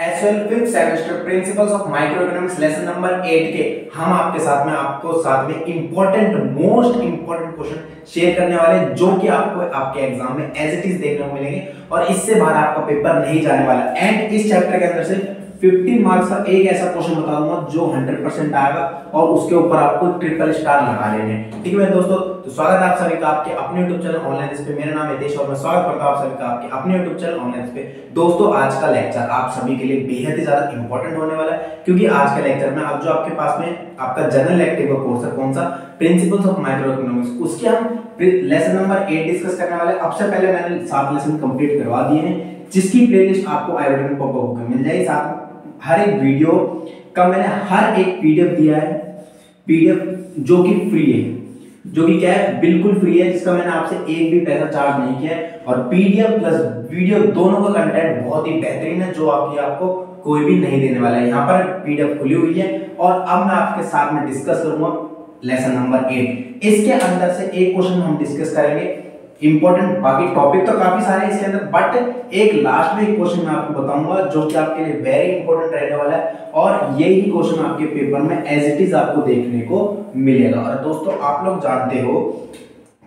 SL fifth semester principles of micro economics lesson number 8 के हम आपको साथ में मोस्ट इंपॉर्टेंट क्वेश्चन शेयर करने वाले हैं जो कि आपको आपके एग्जाम में एज इट इज देखने को मिलेंगे और इससे बाहर आपका पेपर नहीं जाने वाला। एंड इस चैप्टर के अंदर से 15 मार्क्स का एक ऐसा क्वेश्चन बता दूंगा जो 100% आएगा और उसके ऊपर आपको ट्रिपल स्टार लगा लेने हैं। ठीक है मेरे दोस्तों, तो स्वागत है आप सभी का आपके अपने YouTube चैनल ऑनलाइन इस पे। मेरा नाम है हितेश और मैं स्वागत करता हूं आप सभी का आपके अपने YouTube चैनल ऑनलाइन इस पे। दोस्तों आज का लेक्चर आप सभी के लिए बेहद ही ज्यादा इंपॉर्टेंट होने वाला है क्योंकि आज के लेक्चर में अब जो आपके पास में आपका जनरल इलेक्टिव कोर्स है कौन सा, प्रिंसिपल्स ऑफ माइक्रो इकोनॉमिक्स, उसके हम लेसन नंबर 8 डिस्कस करने वाले हैं। अब से पहले मैंने 7 लेसन कंप्लीट करवा दिए हैं जिसकी प्लेलिस्ट आपको आई बटन पॉपअप में मिल जाएगी। साथ हर एक वीडियो का मैंने हर एक पीडीएफ दिया है, पीडीएफ जो कि फ्री है, जो कि क्या है बिल्कुल फ्री है, जिसका मैंने आपसे एक भी पैसा चार्ज नहीं किया है। और पीडीएफ प्लस वीडियो दोनों का कंटेंट बहुत ही बेहतरीन है जो आपको कोई भी नहीं देने वाला है। यहाँ पर पीडीएफ खुली हुई है और अब मैं आपके साथ में डिस्कस करूंगा लेसन नंबर 8। इसके अंदर से एक क्वेश्चन हम डिस्कस करेंगे इंपॉर्टेंट, बाकी टॉपिक तो काफी सारे हैं इसके अंदर, बट एक लास्ट में एक क्वेश्चन मैं आपको बताऊंगा जो कि आपके लिए वेरी इंपॉर्टेंट रहने वाला है और यही क्वेश्चन आपके पेपर में एज इट इज आपको देखने को मिलेगा। और दोस्तों आप लोग जानते हो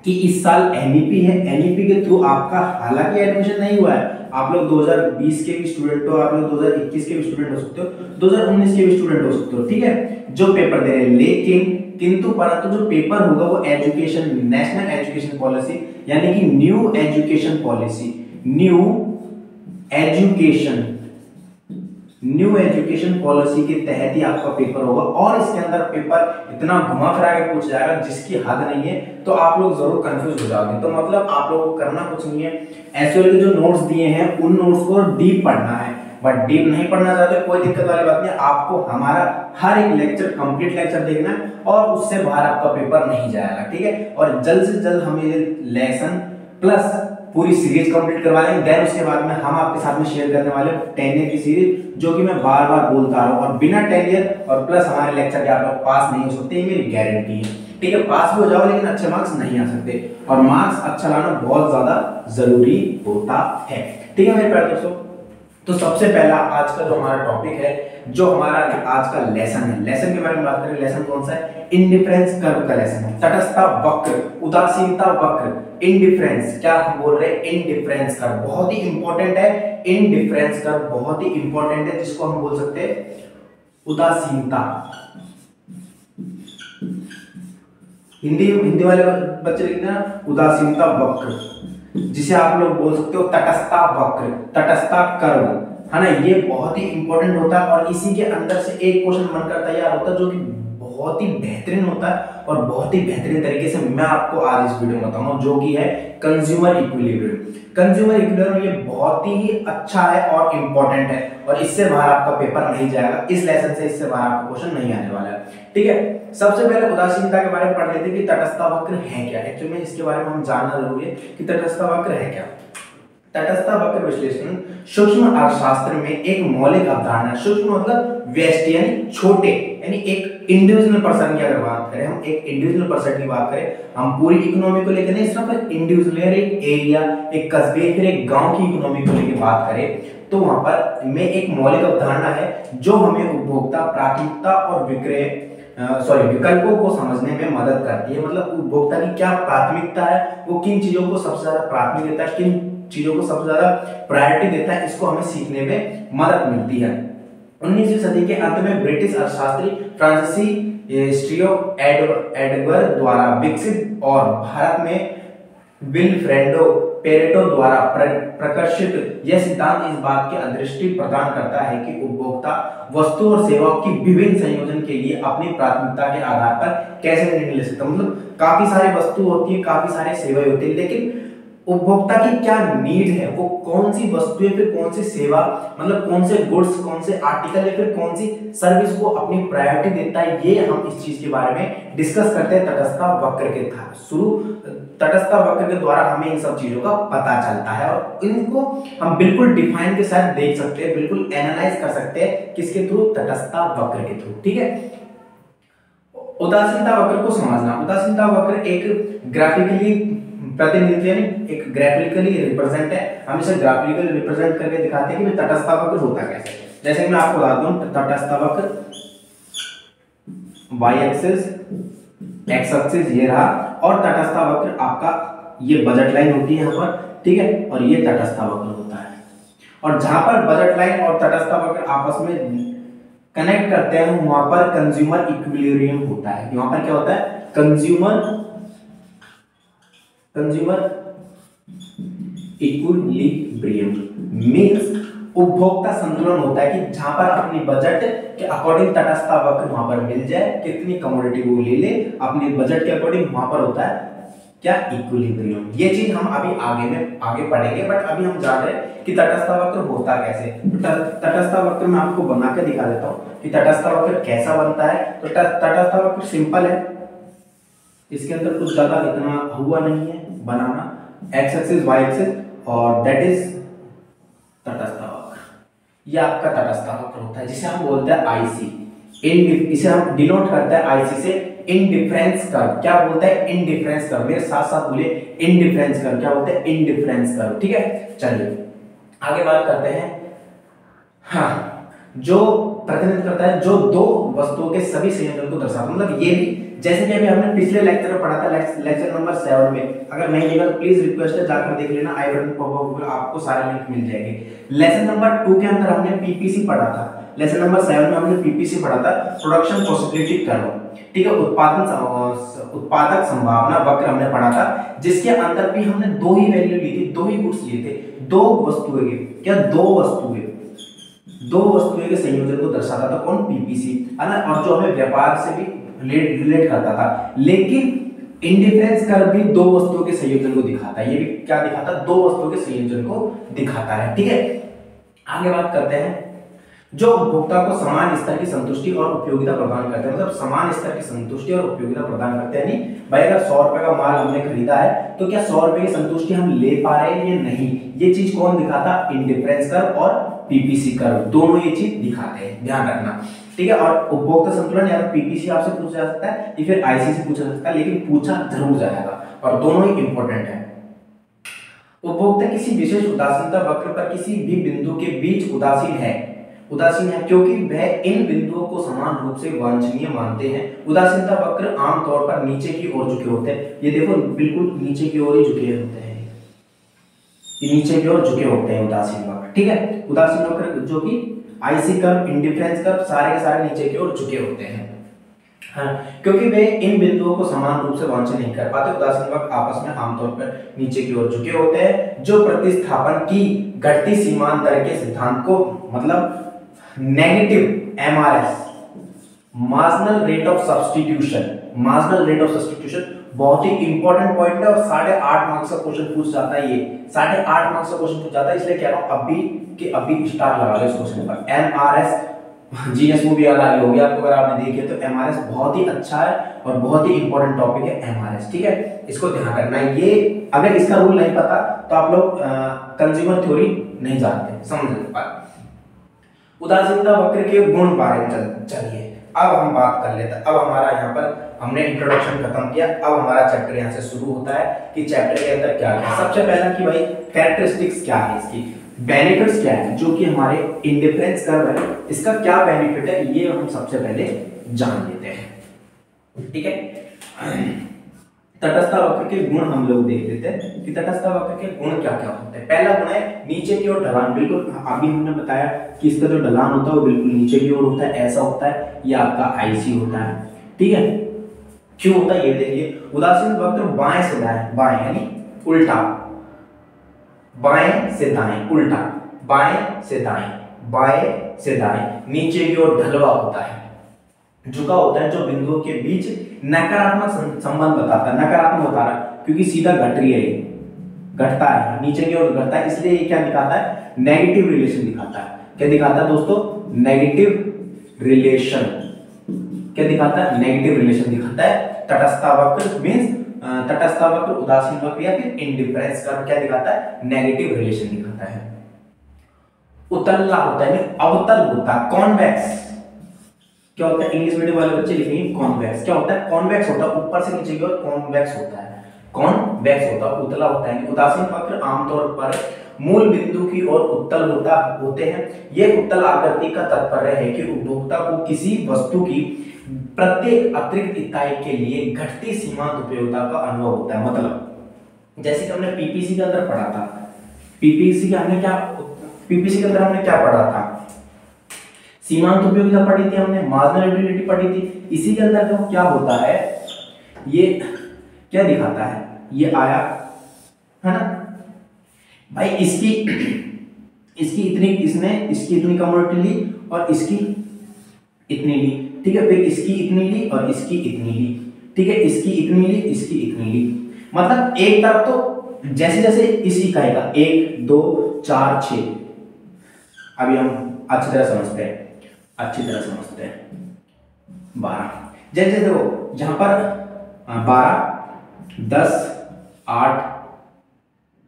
कि इस साल एनईपी है, एनईपी के थ्रू आपका हालांकि एडमिशन नहीं हुआ है, आप लोग 2020 के भी स्टूडेंट हो, आप लोग 2021 के भी स्टूडेंट हो सकते हो, 2019 के भी स्टूडेंट हो सकते हो, ठीक है, जो पेपर दे रहे हैं। लेकिन किंतु परंतु जो पेपर होगा वो एजुकेशन, नेशनल एजुकेशन पॉलिसी यानी कि new education policy, new education policy के तहत ही आपका पेपर होगा। और इसके अंदर पेपर इतना घुमा फिरा के पूछ जाएगा जिसकी हद नहीं है, तो आप लोग जरूर कंफ्यूज हो जाओगे। तो मतलब आप लोगों को करना कुछ नहीं है, एसएल के जो नोट्स दिए हैं उन नोट्स को डीप पढ़ना है, बट डीप नहीं पढ़ना चाहते कोई दिक्कत वाली बात नहीं, आपको हमारा हर एक लेक्चर कंप्लीट लेक्चर देखना है और उससे बाहर आपका पेपर नहीं जाएगा, ठीक है। और जल्द से जल्द हम ये लेसन प्लस पूरी सीरीज कंप्लीट करवा लेंगे। देन उसके बाद में हम आपके साथ में शेयर करने वाले 10 ईयर की सीरीज जो कि मैं बार बार बोलता रहा हूं, और बिना 10 ईयर और प्लस हमारे लेक्चर के आप लोग पास नहीं हो सकते, ये मेरी गारंटी है, ठीक है। पास भी हो जाओ लेकिन अच्छे मार्क्स नहीं आ सकते और मार्क्स अच्छा लाना बहुत ज्यादा जरूरी होता है, ठीक है मेरे प्यारे दोस्तों। तो सबसे पहला आज का जो हमारा टॉपिक है, जो हमारा आज का लेसन है, लेसन के बारे में बात करें, लेसन कौन सा है, इंडिफरेंस कर्व का लेसन है। तटस्थता वक्र, उदासीनता वक्र, इंडिफरेंस, क्या हम बोल रहे हैं, इंडिफरेंस कर्व बहुत ही इंपॉर्टेंट है, इंडिफरेंस कर्व बहुत ही इंपॉर्टेंट है जिसको हम बोल सकते हैं उदासीनता। हिंदी वाले बच्चे लिखते हैं उदासीनता वक्र, जिसे आप लोग बोल सकते हो तटस्थता वक्र, तटस्थता कर्व, है ना। ये बहुत ही इंपॉर्टेंट होता है और इसी के अंदर से एक क्वेश्चन बनकर तैयार होता है जो कि बहुत ही बेहतरीन होता है और बहुत ही बेहतरीन तरीके से मैं आपको आज इस वीडियो में बताऊंगा, जो कि है कंज्यूमर इक्विलिब्रियम। कंज्यूमर इक्विलिब्रियम ये बहुत ही अच्छा है और इंपॉर्टेंट है और इससे बाहर आपका पेपर नहीं जाएगा, इस लेसन से इससे बाहर आपका क्वेश्चन नहीं आने वाला है, ठीक है। सबसे पहले उदासीनता के बारे में पढ़ लेते हैं कि तटस्थता वक्र है क्या। एक्चुअली में इसके बारे में हम जानना जरूरी है कि तटस्थता वक्र है क्या। तटस्थता वक्र विश्लेषण सूक्ष्म अर्थशास्त्र में एक मौलिक अवधारणा, सूक्ष्म मतलब व्यष्टि यानी छोटे, यानी एक इंडिविजुअल पर्सन की अगर बात करें, हम एक इंडिविजुअल पर्सन की बात करें, हम पूरी इकोनॉमी को लेकर नहीं, सिर्फ एक इंडिविजुअल, एक एरिया, एक कस्बे, फिर एक गांव की इकोनॉमी को लेकर बात करें, तो वहां पर में एक मौलिक अवधारणा है जो हमें उपभोक्ता प्राथमिकता और विकल्पों को समझने में मदद करती है। मतलब उपभोक्ता की क्या प्राथमिकता है, वो किन चीजों को सबसे ज्यादा प्राथमिकता देता है, किन चीजों को सबसे ज्यादा प्रायोरिटी देता है, इसको हमें सीखने में मदद मिलती है। 19वीं सदी के अंत में ब्रिटिश अर्थशास्त्री फ्रांसीसी स्ट्रियो एडवर्ड द्वारा विकसित और भारत में विल्फ्रेडो पेरेटो द्वारा प्रकाशित यह सिद्धांत इस बात की अंतर्दृष्टि प्रदान करता है कि उपभोक्ता वस्तु और सेवाओं की विभिन्न संयोजन के लिए अपनी प्राथमिकता के आधार पर कैसे निर्णय ले सकता है। मतलब काफी सारी वस्तु होती है, काफी सारी सेवाएं होती है, लेकिन उपभोक्ता की क्या नीड है, वो कौन सी वस्तु है, फिर कौन सी सेवा, मतलब कौन से गुड्स, कौन से आर्टिकल है, फिर कौन सी सर्विस को अपनी प्रायोरिटी देता है, ये हम इस चीज के बारे में डिस्कस करते हैं तटस्थता वक्र के तटस्थता वक्र के द्वारा हमें इन सब चीजों का पता चलता है और इनको हम बिल्कुल डिफाइन के साथ देख सकते हैं, बिल्कुल एनालाइज कर सकते हैं, किसके थ्रू, तटस्थता वक्र के थ्रू, ठीक है। उदासीनता वक्र को समझना, उदासीनता वक्र एक ग्राफिकली प्रतिनिधित्व यानी एक ग्राफिकली रिप्रेजेंट है, हम इसे ग्राफिकली रिप्रेजेंट करके दिखाते हैं कि तटस्थता वक्र होता कैसे। जैसे कि मैं आपको बता दूं, तटस्थ वक्र वाई एक्सिस, एक्स एक्सिस ये रहा, और तटस्थ वक्र आपका ये बजट लाइन होती है यहाँ पर, ठीक है, और ये तटस्थ वक्र होता है। और जहां पर बजट लाइन और तटस्थ वक्र आपस में कनेक्ट करते हैं वहां पर कंज्यूमर इक्विलिब्रियम होता है। वहां पर क्या होता है, कंज्यूमर इक्विलिब्रियम मींस उपभोक्ता संतुलन होता है कि जहां पर अपनी बजट के अकॉर्डिंग तटस्थ वक्र वहां पर मिल जाए, कितनी कमोडिटी वो ले ले अपने बजट के अकॉर्डिंग, वहां पर होता है क्या, इक्विलिब्रियम। ये चीज हम अभी आगे पढ़ेंगे, बट अभी हम जान रहे हैं कि तटस्थ वक्र होता कैसे। तटस्थ वक्र मैं आपको बना के दिखा देता हूं कि तटस्थ वक्र कैसा बनता है। तो तटस्थ वक्र सिंपल है, इसके अंदर कुछ ज्यादा इतना हुआ नहीं है बनाना, एक्स एक्सिस वाई एक्सिस, और दैट इज तटस्थ वक्र। ये आपका तटस्थ वक्र होता है जिसे हम बोलते हैं आईसी। इसे हम डिनोट करते हैं आईसी से इंडिफरेंस कर्व। क्या बोलते हैं, इंडिफरेंस कर्व। मेरे साथ साथ बोले इंडिफरेंस कर्व। क्या बोलते हैं, इंडिफरेंस कर्व, ठीक है। चलिए आगे बात करते हैं। हाँ, जो प्रतिनिधित्व करता है, जो दो वस्तुओं के सभी संयोजन को दर्शाता है। मतलब ये भी जैसे कि अभी हमने पिछले लेक्चर में पढ़ा था, लेक्चर नंबर 7 में, अगर नहीं देखा तो प्लीज रिक्वेस्ट है जाकर देख लेना, आई बटन पर आपको सारे लिंक मिल जाएंगे। लेसन नंबर 2 के अंदर हमने पीपीसी पढ़ा था, लेसन नंबर 7 में हमने पीपीसी पढ़ा था, प्रोडक्शन पॉसिबिलिटी कर्व, ठीक है। उत्पादक संभावना वक्र हमने पढ़ा था, जिसके अंदर भी हमने दो ही वैल्यू ली थी, दो ही गुड्स लिए थे, दो वस्तुएं के, क्या दो वस्तुएं के संयोजन को दर्शाता था कौन, पीपीसी, है ना। और जो हमें व्यापार से भी रिलेट करता था। लेकिन इंडिफरेंस कर्व भी दो वस्तुओं के संयोजन को दिखाता है। ये भी क्या दिखाता है, दो वस्तुओं के संयोजन को दिखाता है, ठीक है। आगे बात करते हैं, जो उपभोक्ता को समान स्तर की संतुष्टि और उपयोगिता प्रदान करते हैं। मतलब समान स्तर की संतुष्टि और उपयोगिता प्रदान करते हैं। नहीं भाई, अगर 100 रुपए का माल हमने खरीदा है तो क्या 100 रुपए की संतुष्टि हम ले पा रहे हैं या नहीं, ये चीज कौन दिखाता, इंडिफरेंस कर्व और पीपीसी कर्व, दोनों ये चीज दिखाते हैं, ध्यान रखना, ठीक है। और उपभोक्ता संतुलन या पीपीसी आपसे पूछा जा सकता है या फिर आईसी से पूछा जा सकता है, लेकिन पूछा जरूर जाएगा, और दोनों ही इंपॉर्टेंट है। उपभोक्ता किसी विशेष उदासीनता वक्र पर किसी भी बिंदु के बीच उदासीन है क्योंकि वह इन बिंदुओं को समान रूप से वांछनीय मानते हैं। उदासीनता वक्र आमतौर पर नीचे की ओर झुके होते हैं। ये देखो बिल्कुल नीचे की ओर ही झुके होते हैं, ये नीचे की ओर झुके होते हैं उदासीन वक्र, ठीक है। उदासीन वक्र जो कि आईसी कर्व, इंडिफरेंस कर्व, सारे के सारे नीचे की ओर झुके होते हैं, हाँ, क्योंकि वे इन बिंदुओं को समान रूप से वांछनीय नहीं कर पाते। उदासीन वक्र आपस में आमतौर पर नीचे की ओर झुके होते हैं, जो प्रतिस्थापन की घटती सीमांत दर के सिद्धांत को, मतलब negative MRS, marginal rate of substitution, बहुत ही इंपॉर्टेंट पॉइंट है और 8.5 मार्क्स का क्वेश्चन पूछ जाता है। ये 8.5 मार्क्स का क्वेश्चन पूछ जाता है, इसलिए कह रहा हूं अभी स्टार लगा लो इस क्वेश्चन पर। एमआरएस जीएस मूवी याद आ गई होगी आपको, अगर आपने देखी है तो एमआरएस बहुत ही अच्छा है और बहुत ही इंपॉर्टेंट टॉपिक है एमआरएस, ठीक है। इसको ध्यान रखना है। ये अगर इसका रूल नहीं पता तो आप लोग कंज्यूमर थ्योरी नहीं जानते, समझ पाए। उदासीनता वक्र के गुण बारे में चलिए अब हम बात कर लेते हैं। अब हमारा यहाँ पर हमने इंट्रोडक्शन खत्म किया, अब हमारा चैप्टर यहाँ से शुरू होता है कि चैप्टर के अंदर क्या है। सबसे पहला कि भाई कैरेक्टरिस्टिक्स क्या है इसकी, बेनिफिट्स क्या है, जो कि हमारे इंडिफरेंस कर्व है इसका क्या बेनिफिट है, ये हम सबसे पहले जान लेते हैं, ठीक है। तटस्थ वक्र के गुण हम लोग देख लेते हैं कि तटस्थ वक्र के गुण क्या क्या होते हैं। पहला गुण है नीचे की ओर ढलान। बिल्कुल अभी हमने बताया कि इसका जो ढलान होता है वो बिल्कुल नीचे की ओर होता है, ऐसा होता है। ये आपका आईसी होता है, ठीक है। क्यों होता है ये देखिए, उदासीन वक्र बाएं से दाएं, बाएं यानी उल्टा, बाएं से दाएं उल्टा, बाएं से दाएं, बाएं से दाएं, नीचे की ओर ढलवा होता है, झुका होता है, जो बिंदुओं के बीच नकारात्मक संबंध बताता है। नकारात्मक बता रहा है क्योंकि सीधा घट रही है, घटता है, नीचे की ओर घटता है, इसलिए ये क्या दिखाता है, नेगेटिव रिलेशन दिखाता है। क्या दिखाता है दोस्तों, नेगेटिव रिलेशन। क्या दिखाता है, नेगेटिव रिलेशन दिखाता है। तटस्थ वक्र मींस तटस्थ वक्र, उदासीन वक्र या फिर इंडिफरेंस कर्व क्या दिखाता है, नेगेटिव रिलेशन दिखाता है। उतल्ला होता है, अवतल होता है, कॉन्वेक्स। क्या होता है, इंग्लिश मीडियम वाले बच्चे लिखेंगे कॉन्वेक्स। क्या होता है, कॉन्वेक्स होता है, ऊपर से नीचे की ओर कॉन्वेक्स होता है। कॉन्वेक्स होता है, उतला होता है। उदासीन वक्र आमतौर पर मूल बिंदु की ओर उत्तल होते हैं। ये उत्तल आकृति का तात्पर्य है कि उपभोक्ता को किसी वस्तु की प्रत्येक अतिरिक्त इकाई के लिए घटती सीमांत उपयोगिता का अनुभव होता है। मतलब जैसे कि हमने पीपीसी के अंदर पढ़ा था, पीपीसी के अंदर हमने क्या पढ़ा था, सीमांत उपयोगिता पढ़ी थी हमने, मार्जिनल यूटिलिटी पढ़ी थी। इसी के अंदर जो क्या होता है, ये क्या दिखाता है, ये आया है ना भाई, इसकी इतनी, इसकी इतनी कमोडिटी ली और इसकी इतनी ली, ठीक है, फिर इसकी इतनी ली और इसकी इतनी ली, ठीक है, इसकी इतनी ली, इसकी इतनी ली। मतलब एक तरफ तो जैसे जैसे इस इकाई का 1 2 4 6, अभी हम अच्छी तरह समझते हैं 12, जैसे देखो जहां पर 12 10 8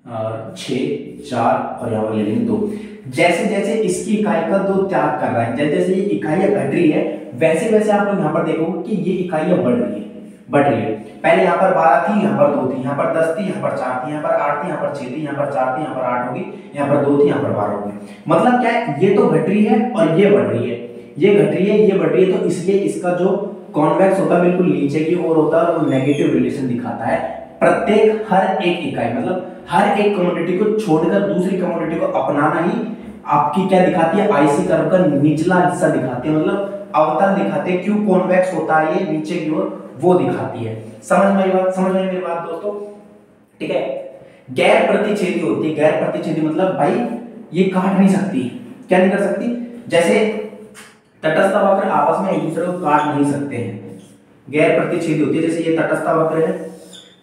और 6 4 और यहाँ पर ले लेंगे 2। जैसे जैसे इसकी इकाई का 2 त्याग कर रहा है, जैसे जैसे ये इकाइयां घट रही है, वैसे वैसे आप लोग यहाँ पर देखोगे कि ये इकाइयां बढ़ रही है। पहले यहाँ पर 12 थी, यहाँ पर 2 थी, यहाँ पर 10 थी, यहाँ पर 4 थी, यहाँ पर 8 थी, यहाँ पर 6 थी, यहाँ पर 4 थी, यहाँ पर 8 होगी, यहाँ पर 2 थी, यहाँ पर 12 होगी। मतलब क्या है, ये तो घट रही है और ये बढ़ रही है, ये घट रही है, ये बढ़ रही है, तो इसलिए इसका जो कॉन्वेक्स होता है बिल्कुल नीचे की ओर होता है, वो नेगेटिव रिलेशन दिखाता है। प्रत्येक हर एक इकाई, मतलब हर एक कमोडिटी को छोड़कर दूसरी कमोडिटी को अपनाना ही आपकी क्या दिखाती है, आईसी कर्व का निचला हिस्सा दिखाती है, मतलब अवतल दिखाते हैं। क्यों कॉन्वेक्स होता है ये नीचे की ओर, वो दिखाती है। समझ में मेरी बात दोस्तों, ठीक है। गैर प्रतिच्छेदी होती है, गैर प्रतिच्छेदी मतलब भाई ये काट नहीं सकती, क्या नहीं कर सकती, जैसे तटस्थ वक्र आपस में एक दूसरे को काट नहीं सकते हैं, गैर प्रतिच्छेदी होती है। जैसे ये तटस्थ वक्र है,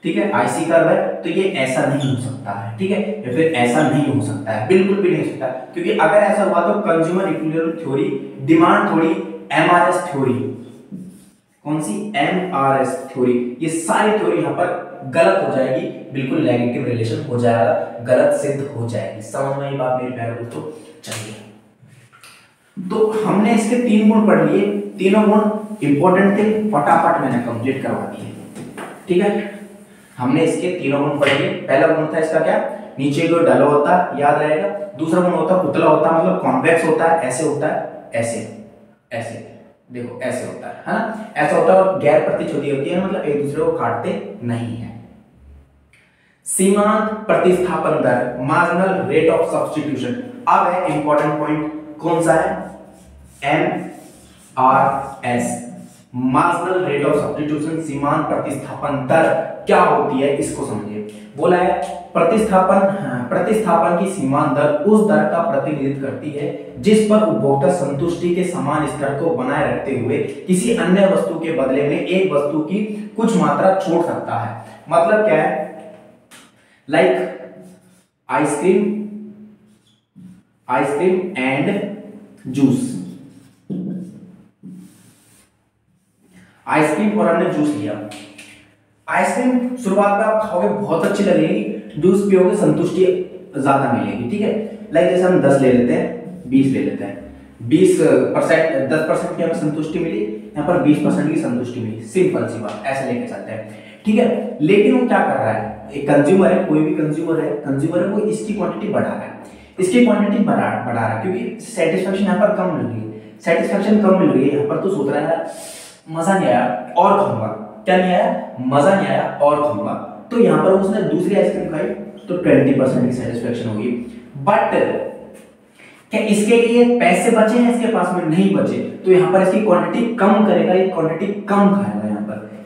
ठीक है, आईसी कर्व है, तो ये ऐसा नहीं हो सकता है, ठीक है, या फिर ऐसा नहीं हो सकता है, बिल्कुल भी नहीं हो सकता, क्योंकि अगर ऐसा हुआ तो consumer equilibrium theory, demand theory, MRS theory, कौन सी, एमआरएस थ्योरी, ये सारी थ्योरी यहाँ पर गलत हो जाएगी, बिल्कुल नेगेटिव रिलेशन हो जाएगा, गलत सिद्ध हो जाएगी। समझ में ये बात मेरे प्यारे दोस्तों। चलिए, तो हमने इसके 3 गुण पढ़ लिए, तीनों गुण इंपॉर्टेंट थे, फटाफट मैंने कंप्लीट करवा दिए, ठीक है। हमने इसके तीनों गुण पढ़ लिए। पहला गुण था इसका क्या, नीचे की ओर ढला होता है, याद रहेगा। दूसरा गुण होता है उतला होता है, मतलब कॉन्वेक्स होता है, ऐसे होता है, ऐसे देखो ऐसे होता है ना, ऐसा होता है, और गैर प्रतिच्छेदी होती है, मतलब एक दूसरे को काटते नहीं है। सीमांत प्रतिस्थापन दर, मार्जिनल रेट ऑफ सब्स्टिट्यूशन। अब है इंपॉर्टेंट पॉइंट, कौन सा है, MRS, marginal rate of substitution, सीमांत प्रतिस्थापन दर क्या होती है, इसको समझिए। बोला है प्रतिस्थापन की सीमांत दर उस दर का प्रतिनिधित्व करती है जिस पर उपभोक्ता संतुष्टि के समान स्तर को बनाए रखते हुए किसी अन्य वस्तु के बदले में एक वस्तु की कुछ मात्रा छोड़ सकता है। मतलब क्या है, like ice cream and juice, ice cream और हमने जूस लिया। आइसक्रीम शुरुआत में आप खाओगे बहुत अच्छी लगेगी, जूस पियोगे संतुष्टि ज्यादा मिलेगी, ठीक है। लाइक जैसे हम 10 ले लेते हैं, 20 ले लेते हैं, 20% 10% की हमें संतुष्टि मिली, यहाँ पर 20% की संतुष्टि मिली, सिंपल सी बात, ऐसे लेके चलते हैं, ठीक है। लेकिन वो क्या कर रहा है, एक कंज्यूमर है, कोई भी कंज्यूमर है, वो इसकी क्वांटिटी बढ़ा रहा है, इसकी क्वांटिटी बढ़ा रहा है, क्योंकि सेटिस्फेक्शन यहाँ पर कम मिल रही है, सेटिस्फेक्शन कम मिल रही है यहाँ पर, तो सोच रहा है मजा नहीं आया और खाऊंगा, क्या नहीं आया, मजा नहीं आया और खाऊंगा, तो यहाँ पर उसने दूसरी आइसक्रीम खाई तो 20% की सेटिस्फेक्शन होगी। बट क्या इसके लिए पैसे बचे हैं, इसके पास में नहीं बचे, तो यहाँ पर इसकी क्वांटिटी कम करेगा, ये क्वांटिटी कम खाएगा,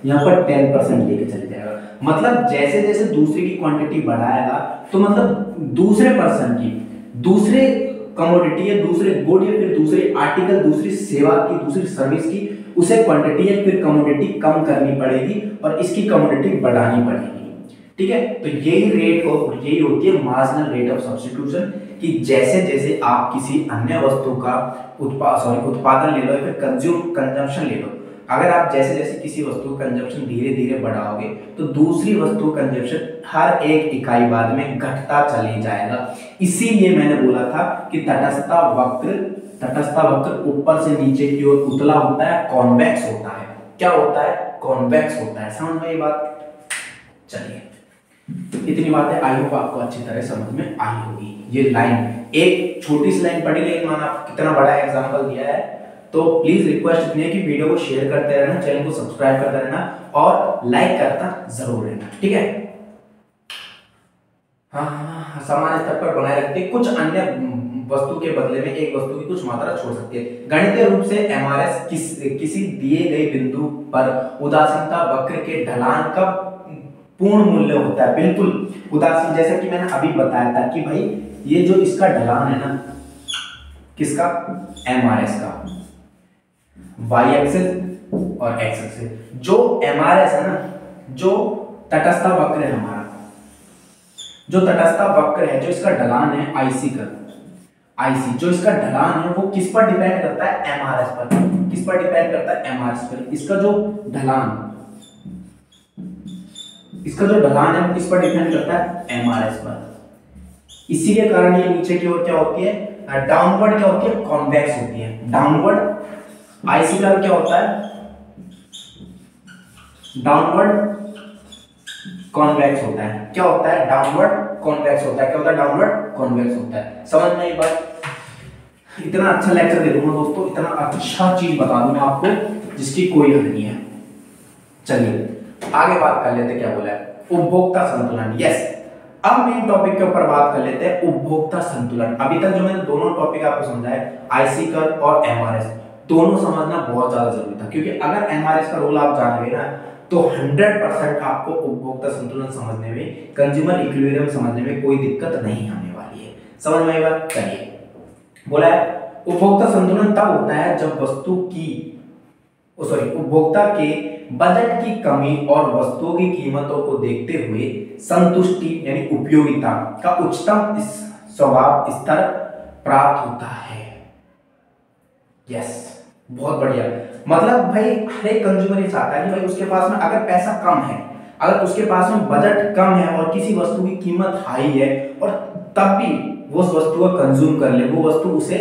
यहाँ पर 10% लेके चले जाएगा। मतलब जैसे जैसे दूसरे की क्वांटिटी बढ़ाएगा, तो मतलब दूसरे पर्सन की, दूसरे कमोडिटी या दूसरे गुड या फिर दूसरे आर्टिकल, दूसरी सेवा की, दूसरी सर्विस की उसे क्वांटिटी या फिर कमोडिटी कम करनी पड़ेगी और इसकी कमोडिटी बढ़ानी पड़ेगी, ठीक है। तो यही यही होती है मार्जिनल रेट ऑफ सब्स्टिट्यूशन, कि जैसे जैसे आप किसी अन्य वस्तु का उत्पादन ले लो या फिर कंजम्पशन ले लो, अगर आप जैसे जैसे किसी वस्तु का कंजम्पशन धीरे धीरे बढ़ाओगे तो दूसरी वस्तु का कंजम्पशन हर एक इकाई बाद में घटता चले जाएगा। इसीलिए मैंने बोला था कि तटस्थ वक्र ऊपर से नीचे की ओर उतला होता है, कॉन्वेक्स होता है। क्या होता है, कॉन्वेक्स होता है। समझ में ये बात। चलिए इतनी बातें आई होप आपको अच्छी तरह समझ में आई होगी। ये लाइन एक छोटी सी लाइन पढ़ी, लेकिन मैंने आपको कितना बड़ा एग्जांपल दिया है। तो प्लीज रिक्वेस्ट इतनी है कि वीडियो को शेयर करते रहना, चैनल को सब्सक्राइब करते रहना और लाइक करता जरूर रहना, ठीक है। हाँ, सामान्य स्तर पर बनाए रखते कुछ अन्य वस्तु के बदले में एक वस्तु की कुछ मात्रा छोड़ सकती है। गणितीय रूप से एमआरएस किसी दिए गए बिंदु पर उदासीनता वक्र के ढलान का पूर्ण मूल्य होता है। बिल्कुल उदासीन, जैसे कि मैंने अभी बताया था कि भाई ये जो इसका ढलान है ना, किसका, एमआरएस का, वाई एक्सिस और एक्स एक्सिस। जो एमआरएस है ना, जो तटस्थ वक्र है हमारा, जो तटस्थ वक्र है, जो इसका ढलान है आईसी का, आईसी जो इसका ढलान है वो किस पर डिपेंड करता है, एमआरएस पर। किस पर डिपेंड करता है, एमआरएस पर। इसका जो ढलान, इसका जो ढलान है वो किस पर डिपेंड करता है, एमआरएस पर। इसी के कारण ये नीचे की ओर क्या होती है, डाउनवर्ड क्या होती है, कॉन्वेक्स होती है। डाउनवर्ड आईसी का क्या होता है, डाउनवर्ड कॉन्वेक्स होता है। क्या होता है, डाउनवर्ड कॉन्वेक्स होता है। क्या होता है, डाउनवर्ड कॉन्वेक्स होता है। समझ में आई बात। इतना अच्छा लेक्चर दे दूंगा दोस्तों, इतना अच्छा चीज बता दूंगा आपको जिसकी कोई हद नहीं है। चलिए आगे बात कर लेते, क्या बोला है, उपभोक्ता संतुलन। यस, अब मेन टॉपिक के ऊपर बात कर लेते हैं, उपभोक्ता संतुलन। अभी तक जो मैंने दोनों टॉपिक आपको समझाए, आईसी कर्व और एमआरएस, दोनों समझना बहुत ज्यादा जरूरी था, क्योंकि अगर एमआरएस का रूल आप जान गए ना तो 100% आपको उपभोक्ता संतुलन समझने में, कंज्यूमर इक्विलिब्रियम समझने में कोई दिक्कत नहीं आने वाली है। समझ में आई बात। चलिए, बोला है उपभोक्ता संतुलन तब होता है जब वस्तु की, उपभोक्ता के बजट की कमी और वस्तुओं की कीमतों को देखते हुए संतुष्टि यानी उपयोगिता का उच्चतम स्वभाव स्तर प्राप्त होता है। यस, बहुत बढ़िया। मतलब भाई हर एक कंज्यूमर ये चाहता है कि भाई उसके पास में अगर पैसा कम है, अगर उसके पास में बजट कम है और किसी वस्तु की कीमत हाई है, और तब भी वो उस वस्तु को कंज्यूम कर ले, वो वस्तु उसे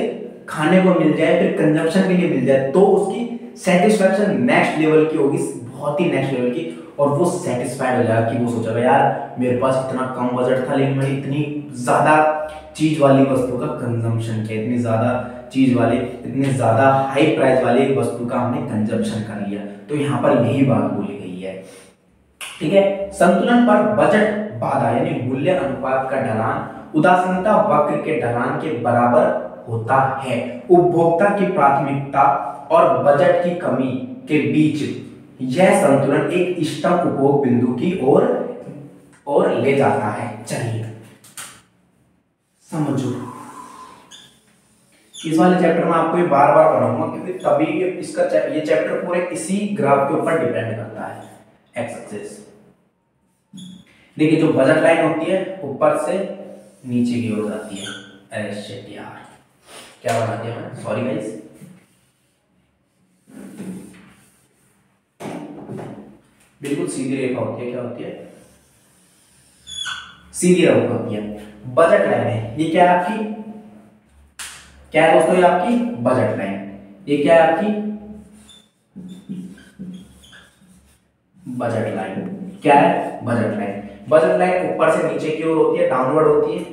खाने को मिल जाए, फिर कंजप्शन के लिए मिल जाए, तो उसकी सेटिस्फैक्शन नेक्स्ट लेवल की होगी, बहुत ही नेक्स्ट लेवल की। और वो सेटिस्फाइड हो जाएगा कि वो सोचेगा यार मेरे पास इतना कम बजट था, लेकिन मैंने इतनी ज्यादा चीज वाली वस्तु का कंजम्पशन किया, इतनी ज्यादा चीज वाले, इतने ज्यादा हाई प्राइस वाले वस्तु का हमने कंजम्पशन कर लिया। तो यहाँ पर यही बात बोली गई है, ठीक है। संतुलन पर बजट बाधा यानी मूल्य अनुपात का ढलान उदासीनता वक्र के ढलान के बराबर होता है। उपभोक्ता की प्राथमिकता और बजट की कमी के बीच यह संतुलन एक इष्टतम उपभोग बिंदु की ओर ले जाता है। चलिए समझो, इस वाले चैप्टर में आपको ये बार बार पढ़ाऊंगा, क्योंकि तभी इसका ये चैप्टर पूरे इसी ग्राफ के ऊपर डिपेंड करता है, एक्स एक्सिस। देखिए जो बजट लाइन होती है ऊपर से नीचे की ओर जाती है। अरे शिट यार, क्या बना दिया मैंने, सॉरी गाइस। बिल्कुल सीधी रेखा होती है, क्या होती है, सीधी रेखा होती है। बजट लाइन है, ये क्या है आपकी, क्या है दोस्तों, ये आपकी बजट लाइन। ये क्या है आपकी बजट लाइन, क्या है, बजट लाइन। बजट लाइन ऊपर से नीचे की ओर होती है, डाउनवर्ड होती है,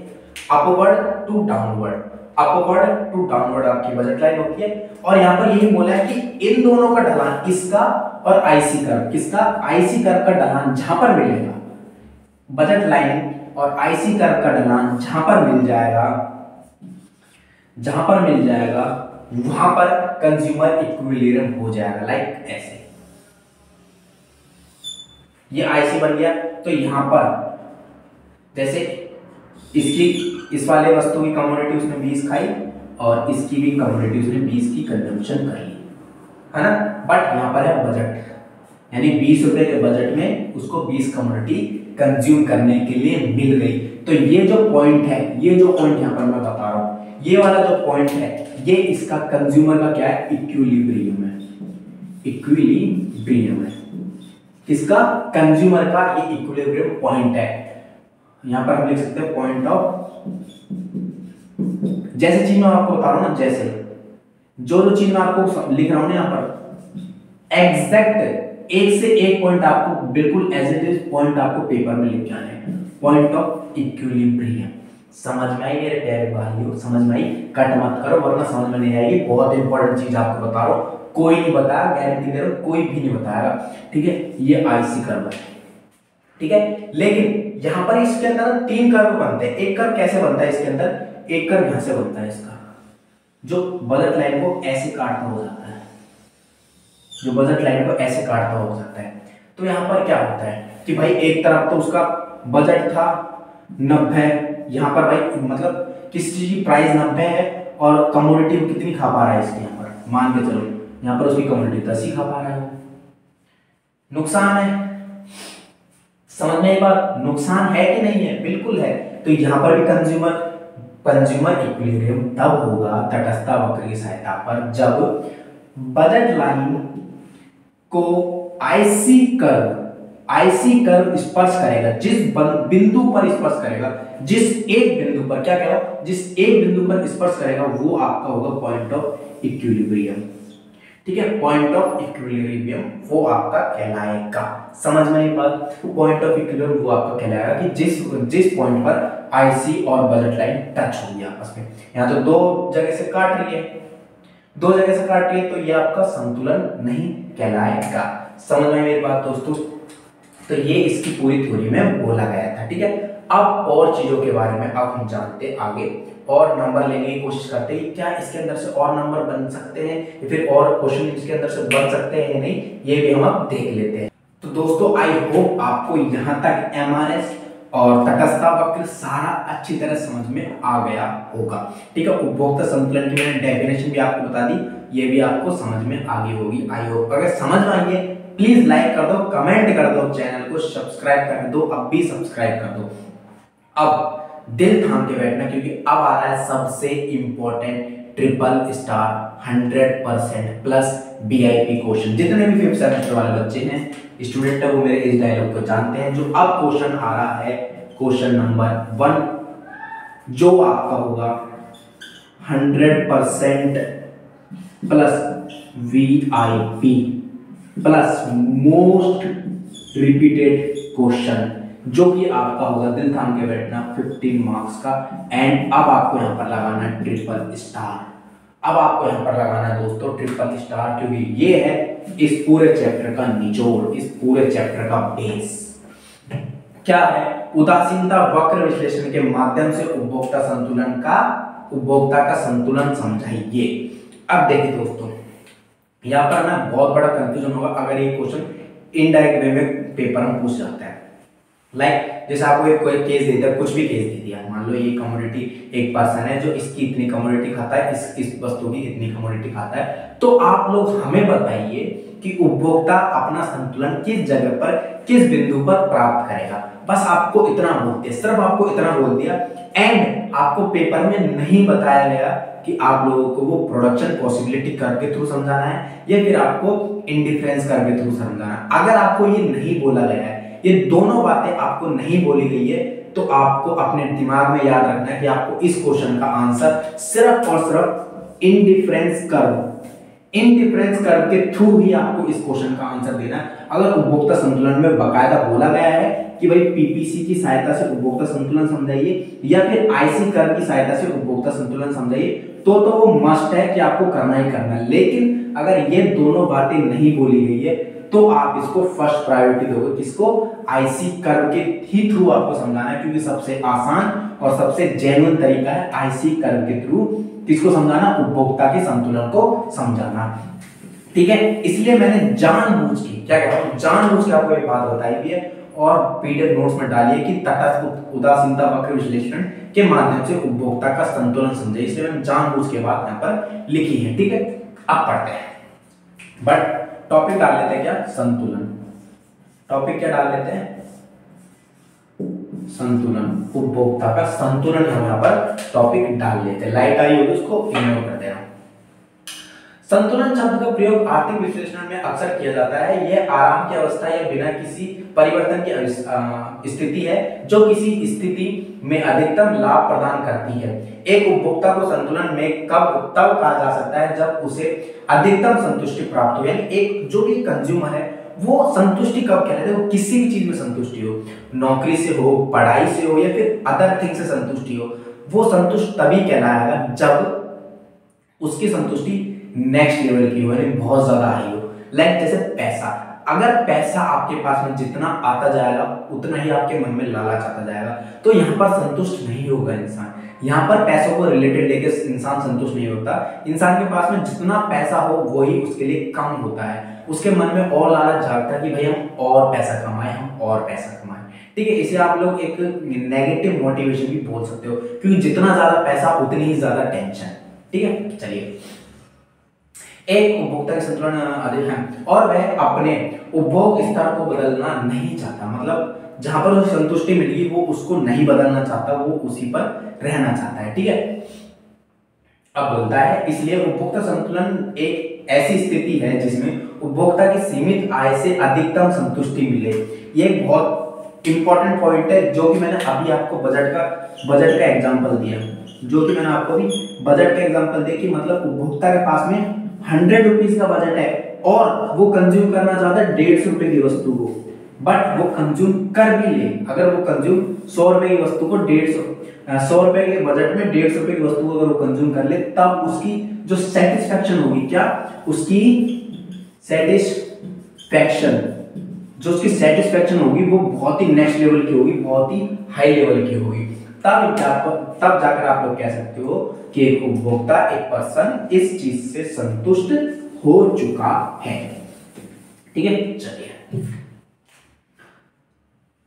upward to downward, upward to downward आपकी बजट लाइन होती है। और यहाँ पर यही बोला है कि इन दोनों का ढलान, इसका और आईसी कर्व, किसका, आईसी कर्व का ढलान जहां पर मिलेगा, बजट लाइन और आईसी कर्व का ढलान जहां पर मिल जाएगा, जहां पर मिल जाएगा वहां पर कंज्यूमर इक्विलिब्रियम हो जाएगा। लाइक ऐसे, ये आईसी बन गया। तो यहां पर जैसे इसकी, इस वाले वस्तु की कमोडिटी उसने 20 खाई और इसकी भी कमोडिटी उसने 20 की कंजम्पशन कर ली, है ना। बट यहाँ पर है बजट, यानी 20 रुपए के बजट में उसको 20 कमोडिटी कंज्यूम करने के लिए मिल गई। तो ये जो पॉइंट है, ये जो पॉइंट यहाँ पर मैं बता रहा हूँ, ये वाला जो पॉइंट है, ये इसका कंज्यूमर का क्या है, इक्विलिब्रियम है, इक्विलिब्रियम है। किसका, कंज्यूमर का ये इक्विलिब्रियम पॉइंट है। यहां पर हम लिख सकते हैं पॉइंट ऑफ, जैसे चीज मैं आपको बता रहा हूं ना, जैसे जो चीज मैं आपको लिख रहा हूं ना यहां पर, एग्जैक्ट एक से एक पॉइंट आपको बिल्कुल एज इट इज पॉइंट आपको पेपर में लिख जाने हैं। Point of equilibrium. समझ में आई मेरे प्यारे भाइयों, समझ में आई? कट मत करो वरना समझ में नहीं आएगी। बहुत इंपॉर्टेंट चीज आपको बता रहा हूँ, कोई नहीं बताया, गारंटी दे रहा हूँ, कोई भी नहीं बताएगा। ठीक है, ये आईसी कर्व है। ठीक है, लेकिन यहाँ पर इसके अंदर 3 कर्व बनते हैं। एक कर्व कैसे बनता है इसके अंदर? एक कर्व यहां से बनता है इसका, जो बजट लाइन को ऐसे काटता हो जाता है, जो बजट लाइन को ऐसे काटता हो जाता है। तो यहाँ पर क्या होता है कि भाई एक तरफ तो उसका बजट था 90, यहाँ पर भाई मतलब किसी चीज की प्राइस 90 है और कमोडिटी वो कितनी खा पा रहा है इसके, यहाँ पर मान के चलो यहाँ पर उसकी कमोडिटी 10 ही खा पा रहा है। नुकसान है, समझ में एक बात, नुकसान है कि नहीं है? बिल्कुल है। तो यहाँ पर भी कंज्यूमर इक्विलिब्रियम तब होगा तटस्थता वक्र की सहायता पर जब बजट लाइन को आईसी कर्व स्पर्श करेगा, जिस बिंदु पर स्पर्श करेगा, जिस एक बिंदु पर, क्या कह रहा हूं, जिस एक बिंदु पर स्पर्श करेगा वो आपका होगा पॉइंट ऑफ इक्विलिब्रियम। ठीक है, पॉइंट ऑफ इक्विलिब्रियम वो आपका कहलाएगा। समझ में एक बात, पॉइंट ऑफ इक्विलिब्रियम वो आपका कहलाएगा कि जिस पॉइंट पर आईसी और बजट लाइन टच होगी आपस में। यहाँ तो 2 जगह से काट रही है, 2 जगह से काट रही है, तो ये आपका संतुलन नहीं कहलाएगा। समझ में मेरी बात दोस्तों? तो ये इसकी पूरी थ्योरी में बोला गया था। ठीक है, अब और चीजों के बारे में अब हम जानते आगे और नंबर लेने की कोशिश करते हैं। क्या इसके अंदर से और नंबर बन सकते हैं या फिर और क्वेश्चन इसके अंदर से बन सकते हैं या नहीं, ये भी हम अब देख लेते हैं। तो दोस्तों आई होप आपको यहाँ तक एमआरएस और तटस्थता वक्र सारा अच्छी तरह समझ में आ गया होगा। ठीक है, उपभोक्ता संतुलन की मैंने डेफिनेशन भी आपको बता दी, ये भी आपको समझ में आ गई होगी। आई होप अगर समझ में आई है प्लीज लाइक कर दो, कमेंट कर दो, चैनल को सब्सक्राइब कर दो, अब भी सब्सक्राइब कर दो। अब दिल थाम के बैठना क्योंकि अब आ रहा है सबसे important triple star 100% plus BIP question. जितने भी 5th सेमेस्टर वाले बच्चे हैं, स्टूडेंट है, वो मेरे इस डायलॉग को जानते हैं। जो अब क्वेश्चन आ रहा है, क्वेश्चन नंबर 1, जो आपका होगा 100% plus VIP plus most repeated question, जो कि आपका होगा, दिल थाम के बैठना, 15 मार्क्स का। एंड अब आपको यहाँ पर लगाना है ट्रिपल स्टार। अब आपको यहाँ पर लगाना है दोस्तों ट्रिपल स्टार, क्योंकि ये है इस पूरे चैप्टर का निचोड़, इस पूरे चैप्टर का बेस। क्या है? उदासीनता वक्र विश्लेषण के माध्यम से उपभोक्ता का संतुलन समझाइए। अब देखिए दोस्तों, यहाँ पर ना बहुत बड़ा कंफ्यूजन होगा अगर ये क्वेश्चन इनडायरेक्ट वे में पेपर में पूछ जाता है। जैसे आपको एक कोई केस दे दिया, कुछ भी केस दे दिया, मान लो ये कमोडिटी, एक पर्सन है जो इसकी इतनी कमोडिटी खाता है, इस वस्तु की इतनी कमोडिटी खाता है, तो आप लोग हमें बताइए कि उपभोक्ता अपना संतुलन किस जगह पर, किस बिंदु पर प्राप्त करेगा। बस आपको इतना बोलते, सिर्फ आपको इतना बोल दिया। एंड आपको पेपर में नहीं बताया गया कि आप लोगों को वो प्रोडक्शन पॉसिबिलिटी कर्व के थ्रू समझाना है या फिर आपको इंडिफरेंस कर्व के थ्रू समझाना है। अगर आपको ये नहीं बोला गया है, ये दोनों बातें आपको नहीं बोली गई है, तो आपको अपने दिमाग में याद रखना है कि आपको इस क्वेश्चन का आंसर सिर्फ और सिर्फ इंडिफरेंस कर्व के थ्रू ही आपको इस क्वेश्चन का आंसर देना है। अगर उपभोक्ता संतुलन में बकायदा बोला गया है कि भाई पीपीसी की सहायता से उपभोक्ता संतुलन समझाइए या फिर आईसी कर्व की सहायता से उपभोक्ता संतुलन समझाइए, तो वो मस्ट है कि आपको करना ही करना है। लेकिन अगर ये दोनों बातें नहीं बोली गई है तो आप इसको फर्स्ट प्रायोरिटी दोगे, किसको? आईसी कर्व के ही थ्रू आपको समझाना है, क्योंकि सबसे आसान और सबसे जेन्युइन तरीका है आईसी कर्व के थ्रू किसको समझाना? उपभोक्ता के संतुलन को समझाना। ठीक है, इसलिए मैंने जानबूझ के, क्या कह रहा हूं, जानबूझ के आपको ये बात बताई भी है और पीडीएफ नोट्स में डालिए कि तटस्थ उदासीनता वक्र विश्लेषण के माध्यम से उपभोक्ता का संतुलन समझे। इसलिए मैंने जानबूझ के बात यहाँ पर लिखी है। ठीक है, अब पढ़ते हैं, बट टॉपिक डाल लेते हैं क्या? संतुलन। टॉपिक क्या डाल लेते हैं? संतुलन, उपभोक्ता का संतुलन हम यहाँ पर टॉपिक डाल लेते हैं। लाइट आई होगी, उसको इग्नोर कर देना। संतुलन शब्द का प्रयोग आर्थिक विश्लेषण में अक्सर किया जाता है। यह आराम की अवस्था या बिना किसी परिवर्तन की स्थिति है जो किसी स्थिति में अधिकतम लाभ प्रदान करती है। एक उपभोक्ता को संतुलन में तब कहा जा सकता है जब उसे अधिकतम संतुष्टि प्राप्त हो, यानी एक जो भी कंज्यूमर है वो संतुष्टि कब कहलाती है? वो किसी भी चीज में संतुष्टि हो, नौकरी से हो, पढ़ाई से हो, या फिर अदर थिंग से संतुष्टि हो, वो संतुष्ट तभी कहलाएगा जब उसकी संतुष्टि नेक्स्ट लेवल की हो, यानी बहुत ज्यादा हाई हो। लाइक जैसे पैसा, अगर पैसा आपके पास में जितना आता जाएगा उतना ही आपके मन में लालच आता जाएगा, तो यहाँ पर संतुष्ट नहीं होगा इंसान। यहाँ पर पैसों को रिलेटेड लेके इंसान संतुष्ट नहीं होता। इंसान के पास में जितना पैसा हो वही उसके लिए कम होता है, उसके मन में और लालच जागता है कि भाई हम और पैसा कमाएं, हम और पैसा कमाएं। ठीक है, इसे आप लोग एक नेगेटिव मोटिवेशन भी बोल सकते हो, क्योंकि जितना ज्यादा पैसा उतनी ही ज्यादा टेंशन। ठीक है, चलिए, एक उपभोक्ता के संतुलन अधिक है और वह अपने उपभोग स्तर को बदलना नहीं चाहता, मतलब जहां पर उसे संतुष्टि मिलेगी वो उसको नहीं बदलना चाहता, वो उसी पर रहना चाहता है। ठीक है, अब बोलता है इसलिए उपभोक्ता संतुलन एक ऐसी स्थिति है जिसमें उपभोक्ता की सीमित आय से अधिकतम संतुष्टि मिले। ये एक बहुत इंपॉर्टेंट पॉइंट है, जो कि मैंने अभी आपको बजट का एग्जांपल दिया, जो कि मैंने आपको अभी बजट का एग्जांपल दिया कि मतलब उपभोक्ता के पास में 100 रुपीज का बजट है और वो कंज्यूम करना चाहता है 150 रुपए की वस्तु को, बट वो कंज्यूम कर भी ले। अगर वो कंज्यूम 100 रुपए की वस्तु को 100 रुपए के बजट में 150 रुपए की वस्तु को अगर वो कंज्यूम कर ले, तब उसकी जो सेटिस्फेक्शन होगी, क्या उसकी सेटिस्फेक्शन, जो उसकी सेटिस्फेक्शन होगी वो बहुत ही नेक्स्ट लेवल की होगी, बहुत ही हाई लेवल की होगी। तब जाकर आप लोग कह सकते हो कि एक उपभोक्ता, एक पर्सन इस चीज से संतुष्ट हो चुका है। ठीक है, चलिए,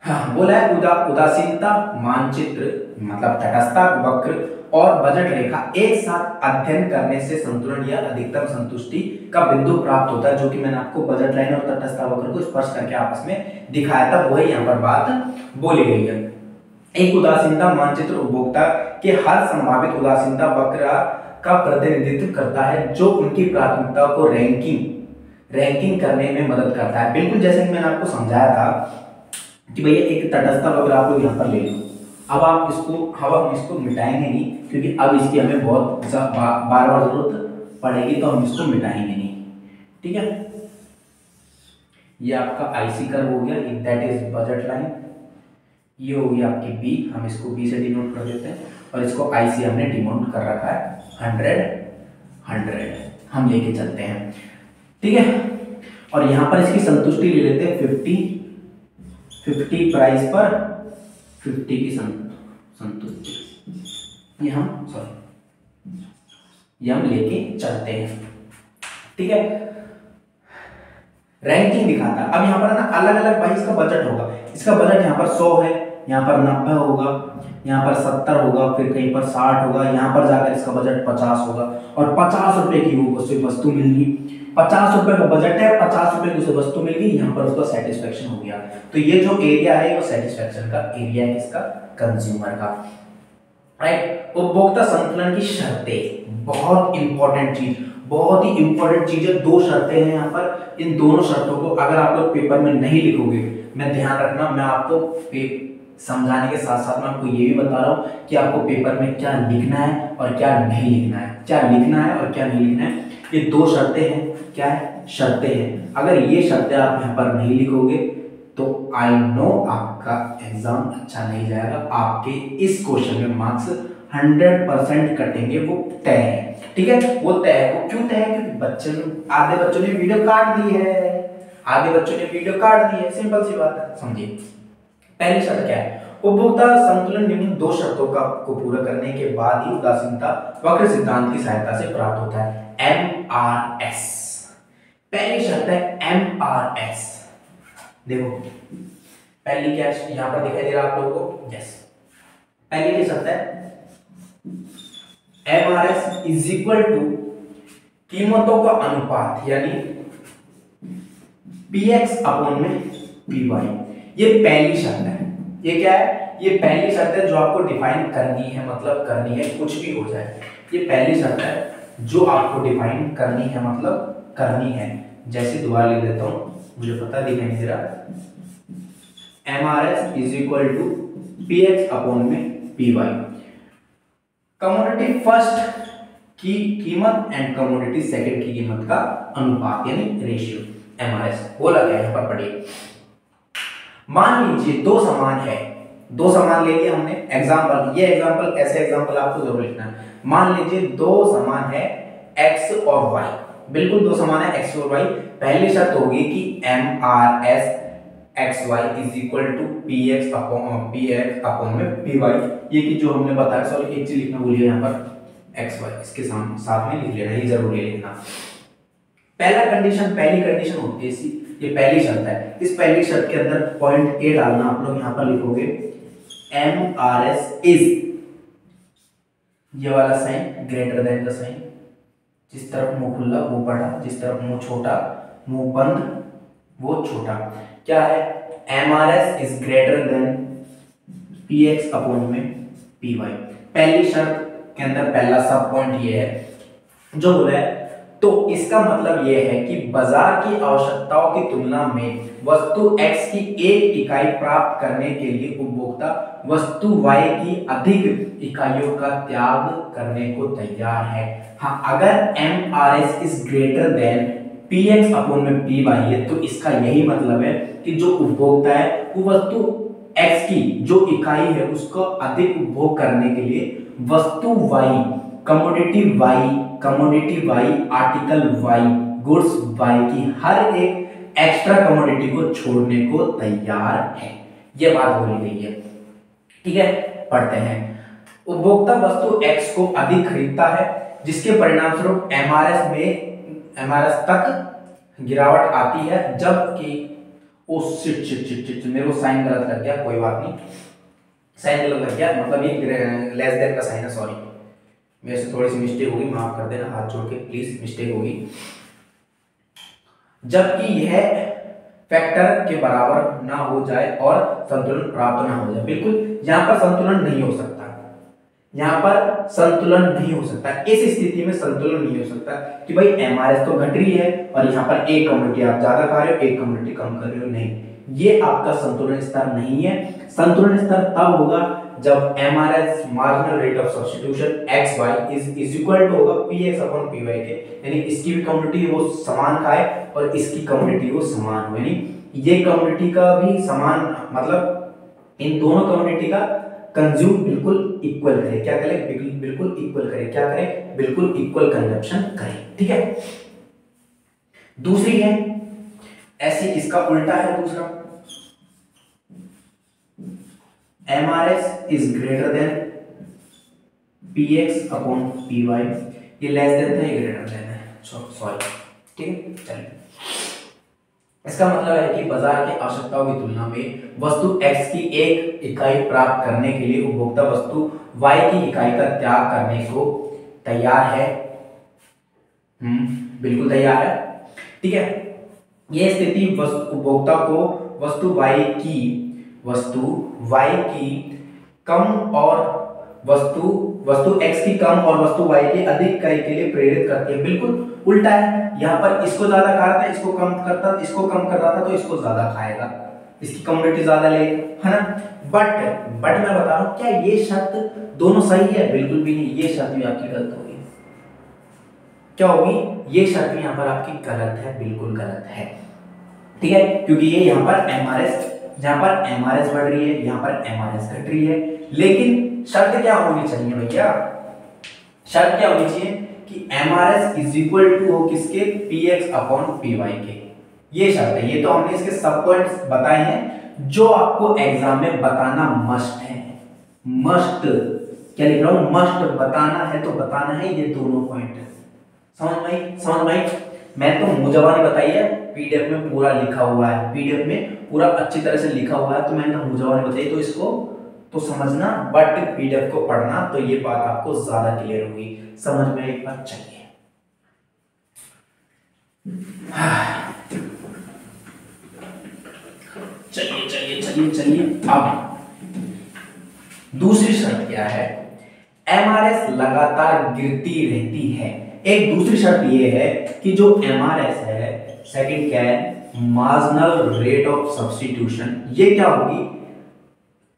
हाँ, बोला है उदासीनता मानचित्र मतलब तटस्थता वक्र और बजट रेखा एक साथ अध्ययन करने से संतुलन या अधिकतम संतुष्टि का बिंदु प्राप्त होता है, जो कि मैंने आपको बजट लाइन और तटस्थता वक्र को स्पर्श करके आपस में दिखाया था, वही यहाँ पर बात बोली गई है। एक उदासीनता मानचित्र उपभोक्ता के हर संभावित उदासीनता वक्र का प्रतिनिधित्व करता है, जो उनकी प्राथमिकता को रैंकिंग करने में मदद करता है। बिल्कुल जैसे कि मैंने आपको समझाया था कि भैया एक तटस्थता वक्र आप लोग यहाँ पर ले लो। अब हम इसको मिटाएंगे नहीं, क्योंकि अब इसकी हमें बहुत बार जरूरत पड़ेगी, तो हम इसको मिटाएंगे नहीं। ठीक है, ये आपका आईसी कर्व हो गया, दैट इज बजट लाइन। ये होगी आपकी बी, हम इसको बी से डिनोट कर देते हैं, और इसको आई से हमने डिनोट कर रखा है 100 हम लेके चलते हैं। ठीक है, और यहाँ पर इसकी संतुष्टि ले लेते हैं 50 प्राइस पर 50 की संतुष्टि, ये हम लेके चलते हैं। ठीक है, रैंकिंग दिखाता है। अब यहाँ पर ना अलग अलग भाई इसका बजट होगा, इसका बजट यहाँ पर 100 है, यहाँ पर 90 होगा, यहाँ पर 70 होगा, फिर कहीं पर 60 होगा, यहाँ पर जाकर इसका बजट 50 होगा, और 50 रुपए की वो उसे वस्तु मिल गई। 50 रुपए का बजट है, 50 रुपए की उसे वस्तु मिल गई, यहाँ पर उसका सेटिस्फेक्शन हो गया। तो ये जो एरिया है वो सेटिस्फेक्शन का एरिया है, किसका? कंज्यूमर का। राइट, उपभोक्ता संतुलन की शर्तें बहुत इंपॉर्टेंट चीज है। 2 शर्तें हैं यहाँ पर। इन दोनों शर्तों को अगर आप लोग पेपर में नहीं लिखोगे, मैं ध्यान रखना, मैं आपको समझाने के साथ साथ मैं आपको ये भी बता रहा हूँ कि आपको पेपर में क्या लिखना है और क्या नहीं लिखना है, क्या लिखना है और क्या नहीं लिखना है। ये 2 शर्तें हैं। क्या है? शर्तें हैं। अगर ये शर्तें आप यहाँ पर नहीं लिखोगे तो आई नो आपका एग्जाम अच्छा नहीं जाएगा, आपके इस क्वेश्चन में मार्क्स 100% कटेंगे, वो तय है। ठीक है, वो तय है। वो क्यों तय है? क्योंकि आधे बच्चों ने वीडियो काट दी है, सिंपल सी बात है, समझिए। पहली शर्त क्या है? उपभोक्ता संतुलन निम्न 2 शर्तों को पूरा करने के बाद ही उदासीनता वक्र सिद्धांत की सहायता से प्राप्त होता है। MRS पहली शर्त है, MRS। देखो पहली क्या यहां पर दिखाई दे रहा है आप लोगों को? यस, पहली की शर्त है MRS इज इक्वल टू कीमतों का अनुपात, यानी PX अपॉन में PY। ये पहली शर्त है। ये क्या है? ये पहली शर्त है जो आपको डिफाइन करनी है, मतलब करनी है, कुछ भी हो जाए। ये पहली शर्त है जो आपको डिफाइन करनी है, मतलब करनी है। जैसे दोबारा लिख देता हूं, मुझे पता दिखाई नहीं दे रहा। MRS is equal to PX upon में PY। कमोडिटी फर्स्ट की कीमत एंड कमोडिटी सेकंड की कीमत का अनुपात, यानी रेशियो। एमआरएस बोला गया यहाँ पर पढ़िए। मान लीजिए दो समान है, दो समान ले लिया हमने एग्जांपल, ये एग्जांपल ऐसे एग्जांपल आपको जरूर लिखना है। मान लीजिए दो समान है x और y, बिल्कुल दो समान है x और y। पहली शर्त होगी कि MRS XY is equal to PX upon में PY। ये कि जो हमने बताया, सॉरी एक चीज लिखना भूलिए यहाँ पर XY इसके साथ में लिख लेना, ये जरूर ले लेना। पहली कंडीशन होती है इसी, ये पहली शर्त है। इस पहली शर्त के अंदर पॉइंट ए डालना, आप लोग यहाँ पर लिखोगे MRS इज, ये वाला साइन ग्रेटर देन का साइन, जिस तरफ मुंह खुला वो बड़ा, जिस तरफ मुंह छोटा मुंह बंद वो छोटा। क्या है? MRS is greater than PX upon में PY। पहली शर्त के अंदर पहला सब पॉइंट ये है जो बोला है। तो इसका मतलब यह है कि बाजार की आवश्यकताओं की तुलना में वस्तु X की एक इकाई प्राप्त करने के लिए उपभोक्ता वस्तु Y की अधिक इकाइयों का त्याग करने को तैयार है। हाँ, अगर MRS is greater than PX upon में PY है तो इसका यही मतलब है कि जो उपभोक्ता है वो वस्तु X की जो इकाई है उसको अधिक उपभोग करने के लिए वस्तु Y, commodity Y, article Y, goods Y की हर एक एक्स्ट्रा कमोडिटी को छोड़ने को तैयार है। यह बात बोली गई है। ठीक है, पढ़ते हैं। उपभोक्ता वस्तु X को अधिक खरीदता है जिसके परिणाम स्वरूप MRS तक गिरावट आती है, जबकि ओ शिट मेरे को साइन गलत लग गया, कोई बात नहीं, साइन गलत लग गया, मतलब ये लेस देन का साइन है, सॉरी मेरे से थोड़ी सी मिस्टेक होगी, माफ कर देना, हाथ जोड़ के प्लीज, मिस्टेक होगी। जबकि यह फैक्टर के बराबर ना हो जाए और संतुलन प्राप्त ना हो जाए। बिल्कुल यहाँ पर संतुलन नहीं हो सकता, यहाँ पर संतुलन नहीं हो सकता। इस स्थिति में संतुलन नहीं हो सकता कि भाई MRS तो घट रही है और यहाँ पर एक कम्युनिटी आप ज्यादा खा रहे हो, एक कम्युनिटी कम कर रहे हो, नहीं, ये आपका संतुलन स्तर नहीं है। संतुलन स्तर तब होगा जब MRS marginal rate of substitution XY is equal to होगा PX अपॉन PY के, यानी इसकी भी कम्युनिटी वो समान खाए और इसकी कम्युनिटी वो समान हो, यानी ये कम्युनिटी का भी समान, मतलब इन दोनों कम्युनिटी का कंज्यूम बिल्कुल इक्वल करे। क्या करें? बिल्कुल इक्वल करे। क्या करें? बिल्कुल इक्वल कंजप्शन करें। ठीक है। दूसरी है ऐसे, इसका उल्टा है दूसरा, MRS is greater than PX upon PY। ये लेस देन था, ये ग्रेटर देन है, सॉरी, ठीक है। चलिए, इसका मतलब है कि बाजार की आवश्यकताओं की तुलना में वस्तु X की एक इकाई प्राप्त करने के लिए उपभोक्ता वस्तु Y की इकाई का त्याग करने को तैयार है। बिल्कुल तैयार है। ठीक है। यह स्थिति उपभोक्ता को वस्तु Y की कम और वस्तु X की कम और वस्तु Y की अधिक इकाई के लिए प्रेरित करती है। बिल्कुल उल्टा है, यहाँ पर इसको ज्यादा खा रहा था, इसको कम करता, इसको कम कर रहा था तो इसको ज्यादा खाएगा, इसकी कम्युनिटी ज्यादा लेगा, है ना। बट मैं बता रहा हूं, क्या ये शर्त दोनों सही है? बिल्कुल भी नहीं, ये शर्त भी आपकी गलत होगी। क्या होगी? ये शर्त भी यहाँ पर आपकी गलत है, बिल्कुल गलत है। ठीक है, क्योंकि ये यहाँ पर MRS बढ़ रही है, यहाँ पर MRS घट रही है। लेकिन शर्त क्या होनी चाहिए भैया? शर्त क्या होनी चाहिए कि MRS इज इक्वल टू हो किसके? PX अपॉन PY के। ये शर्त है। ये तो हमने इसके सब पॉइंट्स बताए हैं जो आपको एग्जाम में बताना मस्ट है। मस्ट क्या लिख रहा हूं? मस्ट बताना है तो बताना है ये दोनों पॉइंट। समझ में आई? मैं तो मुजवानी बताई है, PDF में पूरा लिखा हुआ है, PDF में पूरा अच्छी तरह से लिखा हुआ है, तो मैंने तो मुजवानी बताई, तो इसको तो समझना, बट PDF को पढ़ना, तो ये बात आपको ज्यादा क्लियर होगी। समझ में एक बात चाहिए। चलिए। अब दूसरी शर्त क्या है? MRS लगातार गिरती रहती है। एक दूसरी शर्त ये है कि जो MRS है, सेकंड क्या है? मार्जिनल रेट ऑफ सब्स्टिट्यूशन, ये क्या होगी?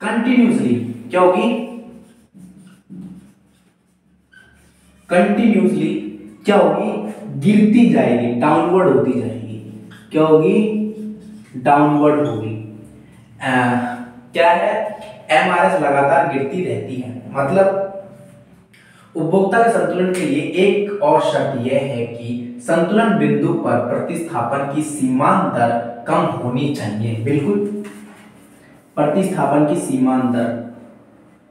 कंटिन्यूसली क्या होगी? कंटिन्यूसली क्या होगी? गिरती जाएगी, डाउनवर्ड होती जाएगी। क्या होगी, डाउनवर्ड होगी। क्या है, एमआरएस लगातार गिरती रहती है। मतलब उपभोक्ता के संतुलन के लिए एक और शर्त यह है कि संतुलन बिंदु पर प्रतिस्थापन की सीमांत दर कम होनी चाहिए। बिल्कुल, प्रतिस्थापन की सीमांत दर,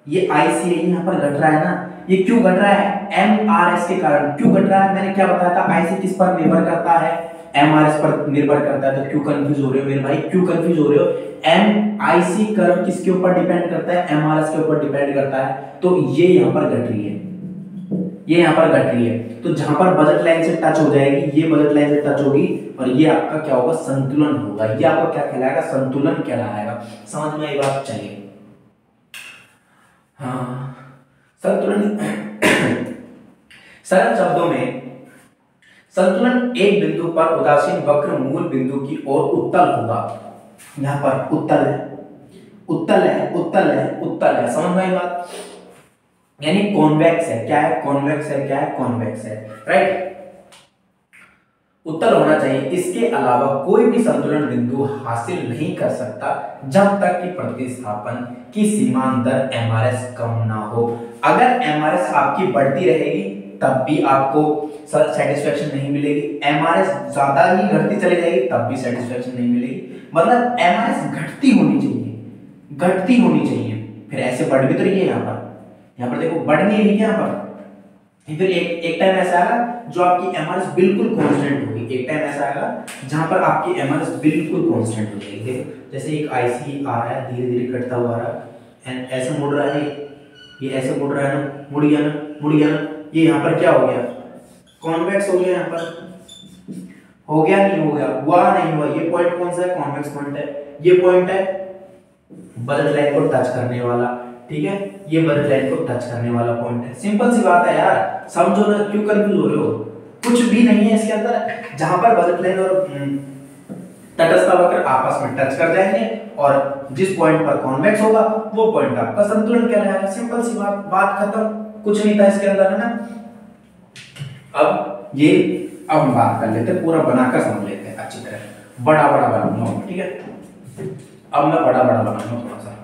ये आईसीए यहाँ पर घट रहा है ना, ये क्यों घट रहा है, एमआरएस के कारण। क्यों घट रहा है, मैंने क्या बताया था, आईसी किस पर निर्भर करता है, एमआरएस पर निर्भर करता है। तो क्यों कंफ्यूज हो रहे हो मेरे भाई, क्यों कंफ्यूज हो रहे हो, एम आईसी कर्व किसके ऊपर डिपेंड करता है, एमआरएस के ऊपर डिपेंड करता है। तो ये यहाँ पर घट रही है, ये यहाँ पर घट रही है। तो जहां पर बजट लाइन से टच हो जाएगी, ये बजट लाइन से टच होगी और ये आपका क्या होगा, संतुलन होगा। ये आपका क्या कहलाएगा, संतुलन कहलाएगा। समझ में आई बात, चलिए। हाँ, संतुलन सरल शब्दों में संतुलन एक बिंदु पर उदासीन वक्र मूल बिंदु की ओर उत्तल होगा। यहाँ पर उत्तल है, उत्तल है, उत्तल है, उत्तल है। समझ में आई बात, यानी कॉन्वेक्स है। क्या है, कॉन्वेक्स है, क्या है, कॉन्वेक्स है, राइट। उत्तल होना चाहिए। इसके अलावा कोई भी संतुलन बिंदु हासिल नहीं कर सकता जब तक कि प्रतिस्थापन की सीमांत दर एमआरएस कम ना हो। अगर एमआरएस आपकी बढ़ती रहेगी तब भी आपको सेटिस्फेक्शन नहीं मिलेगी, एमआरएस ज्यादा ही घटती चली जाएगी तब भी सेटिस्फेक्शन नहीं मिलेगी। मतलब एमआरएस घटती होनी चाहिए, घटती होनी चाहिए। फिर ऐसे बढ़ भी तो रही है, यहाँ पर देखो बढ़ नहीं रही है यहाँ पर। फिर एक टाइम ऐसा आएगा जो आपकी एमआरएस बिल्कुल कांस्टेंट होगी, एक टाइम ऐसा आएगा जहां पर आपकी एमआरएस बिल्कुल कांस्टेंट हो जाएगी। देखो जैसे एक आईसी आ रहा है, धीरे धीरे कटता हुआ आ रहा है, एंड ऐसे मुड़ रहा है, ये ऐसे मुड़ रहा है ना, मुड़ गया ना, मुड़ गया ना। ये यहाँ पर क्या हो गया, कॉन्वेक्स हो गया। यहाँ पर हो गया, नहीं हो गया, हुआ नहीं हुआ। ये पॉइंट कौन सा है, कॉन्वेक्स पॉइंट है। ये पॉइंट है बजट लाइन को टच करने वाला, ठीक है, ये बजट लाइन को टच करने वाला पॉइंट है। सिंपल सी बात है यार, समझो ना, क्यों कंफ्यूज हो रहे हो, कुछ भी नहीं है इसके अंदर। जहां पर बजट लाइन और तटस्थ वक्र आपस में टच कर जाएंगे और जिस पॉइंट पर कॉन्वेक्स होगा वो पॉइंट आपका संतुलन कहलाएगा। सिंपल सी बात, बात खत्म, कुछ नहीं था इसके अंदर, है ना। अब ये, अब हम बात कर लेते हैं, पूरा बनाकर समझ लेते हैं अच्छी तरह। बड़ा बड़ा बनाऊंगा, ठीक है, अब मैं बड़ा बड़ा बनाऊंगा थोड़ा सा।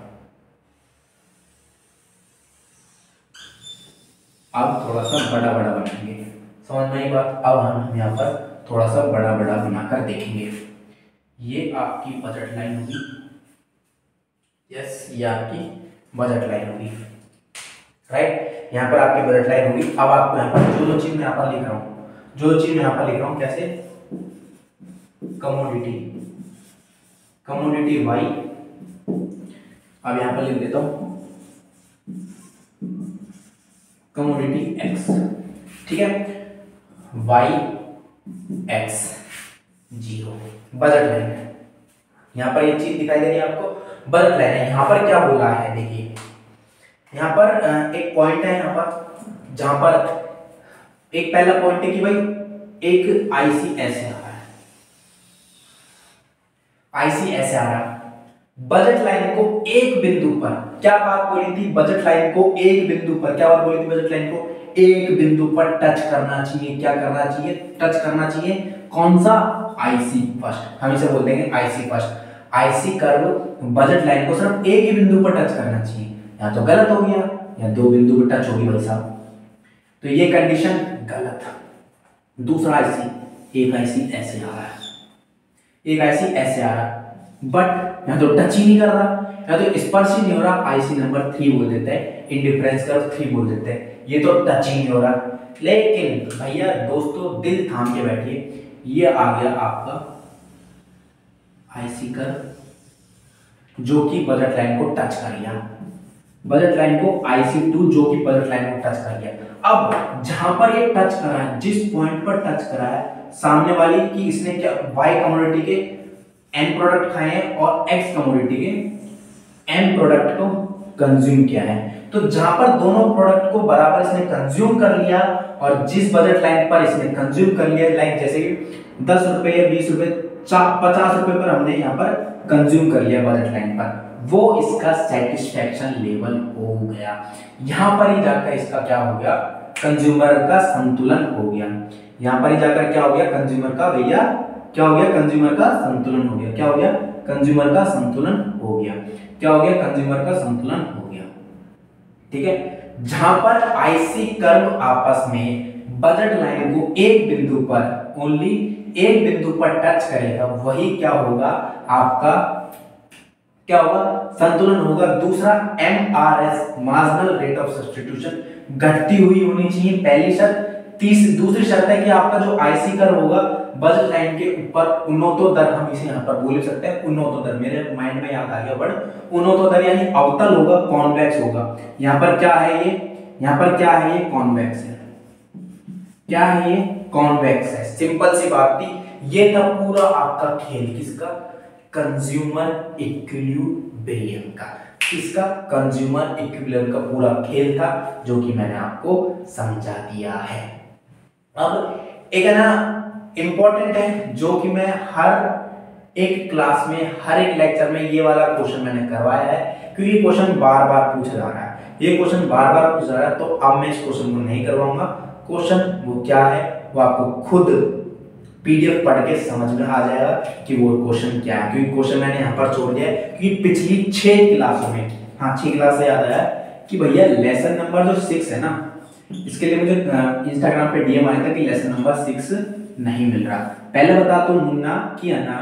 अब थोड़ा सा बड़ा बड़ा बनाएंगे, समझ में आई बात। अब हम यहाँ पर थोड़ा सा बड़ा बड़ा बनाकर देखेंगे। ये आपकी बजट लाइन होगी, यस, ये आपकी बजट लाइन होगी, राइट। यहाँ पर आपकी बजट लाइन होगी। अब आपको यहाँ पर जो चीज मैं यहाँ पर लिख रहा हूँ, जो चीज मैं यहाँ पर लिख रहा हूँ, कैसे, कमोडिटी, कमोडिटी वाई। अब यहाँ पर लिख देता हूँ कमोडिटी एक्स, ठीक है, वाई एक्स 0, बजट लाइन है। यहाँ पर ये चीज दिखाई दे रही है आपको, बजट लाइन है। यहाँ पर क्या बोला है, देखिए यहाँ पर एक पॉइंट है, यहाँ पर जहां पर एक पहला पॉइंट है कि भाई एक आईसी ऐसे आ रहा है, आईसी ऐसे आ रहा है। बजट लाइन को एक बिंदु पर, क्या बात बोली थी, बजट लाइन को एक बिंदु पर, क्या बात बोली थी, बजट लाइन को एक बिंदु पर टच करना चाहिए। क्या करना चाहिए, टच करना चाहिए। कौन सा, आईसी फर्स्ट, हम इसे बोल देंगे IC first. IC curve budget line को सिर्फ एक ही बिंदु पर टच करना चाहिए। या तो गलत हो गया या दो बिंदु पर टच होगी भाई साहब, तो ये कंडीशन गलत। दूसरा आईसी, एक आईसी ऐसे आ रहा है, एक आईसी ऐसे आ रहा है, बट यहाँ तो टच ही नहीं कर रहा, या तो स्पर्श ही नहीं हो रहा। आईसी नंबर 3 बोल देते हैं, इंडिफरेंस कर्व 3 बोल देते हैं, ये तो टच ही नहीं हो रहा। लेकिन भैया दोस्तों दिल थाम के बैठिए, ये आ गया आपका आईसी कर्व जो कि बजट लाइन को टच कर गया, बजट लाइन को IC2 जो कि बजट लाइन को टच कर गया। अब जहां पर ये टच करा है, जिस पॉइंट पर टच करा है, सामने वाली की इसने क्या, Y कमोडिटी के N प्रोडक्ट खाए हैं और X कमोडिटी के M प्रोडक्ट को कंज्यूम किया है। तो जहां पर दोनों प्रोडक्ट को बराबर इसने कंज्यूम कर लिया और जिस बजट लाइन पर इसने कंज्यूम कर लिया, लाइक जैसे कि 10 रुपए या 20 रुपए 50 रुपए पर हमने यहाँ पर कंज्यूम कर लिया बजट लाइन पर, वो इसका सेटिस्फैक्शन लेवल हो गया। यहां पर ही जाकर इसका क्या हो गया, कंज्यूमर का संतुलन हो गया। यहां पर ही जाकर क्या हो गया, कंज्यूमर का भैया क्या हो गया, कंज्यूमर का संतुलन हो गया। क्या हो गया, कंज्यूमर का संतुलन हो गया। क्या हो गया, कंज्यूमर का संतुलन हो गया। ठीक है, जहां पर आईसी कर्व आपस में बजट लाइन को एक बिंदु पर, ओनली एक बिंदु पर टच करेगा, वही क्या होगा, आपका क्या होगा, संतुलन होगा। दूसरा MRS, marginal rate of substitution, घटती हुई होनी चाहिए, पहली शर्त। दूसरी शर्त है कि आपका जो आईसी कर्व होगा बजट लाइन के ऊपर उन्नतोदर, हम इसे यहाँ पर बोल सकते हैं उन्नतोदर, मेरे माइंड में याद आ गया वर्ड उन्नतोदर, यानी अवतल होगा, कॉन्वेक्स होगा। यहाँ पर क्या है ये, यहाँ पर क्या है, ये कॉन्वेक्स है। क्या है ये, कॉन्वेक्स है। सिंपल सी बात थी, ये था पूरा आपका खेल किसका, कंज्यूमर इक्विलिब्रियम का। किसका, कंज्यूमर इक्विलिब्रियम का पूरा खेल था, जो कि मैंने आपको समझा दिया है। अब एक है ना इंपॉर्टेंट है, जो कि मैं हर एक क्लास में, हर एक लेक्चर में ये वाला क्वेश्चन मैंने करवाया है, क्योंकि क्वेश्चन बार बार पूछा जा रहा है, ये क्वेश्चन बार बार पूछा जा रहा है, तो अब मैं इस क्वेश्चन को नहीं करवाऊंगा। क्वेश्चन वो क्या है, वो आपको खुद पीडीएफ पढ़ के समझ में आ जाएगा कि वो क्वेश्चन क्या है, क्योंकि क्वेश्चन मैंने यहाँ पर छोड़ दिया है, क्योंकि पिछली 6 क्लासों में, हाँ 6 क्लास से याद आया कि भैया लेसन नंबर जो 6 है ना, इसके लिए मुझे इंस्टाग्राम पे डीएम आया था कि लेसन नंबर 6 नहीं मिल रहा। पहले बता तो मुन्ना कि है ना,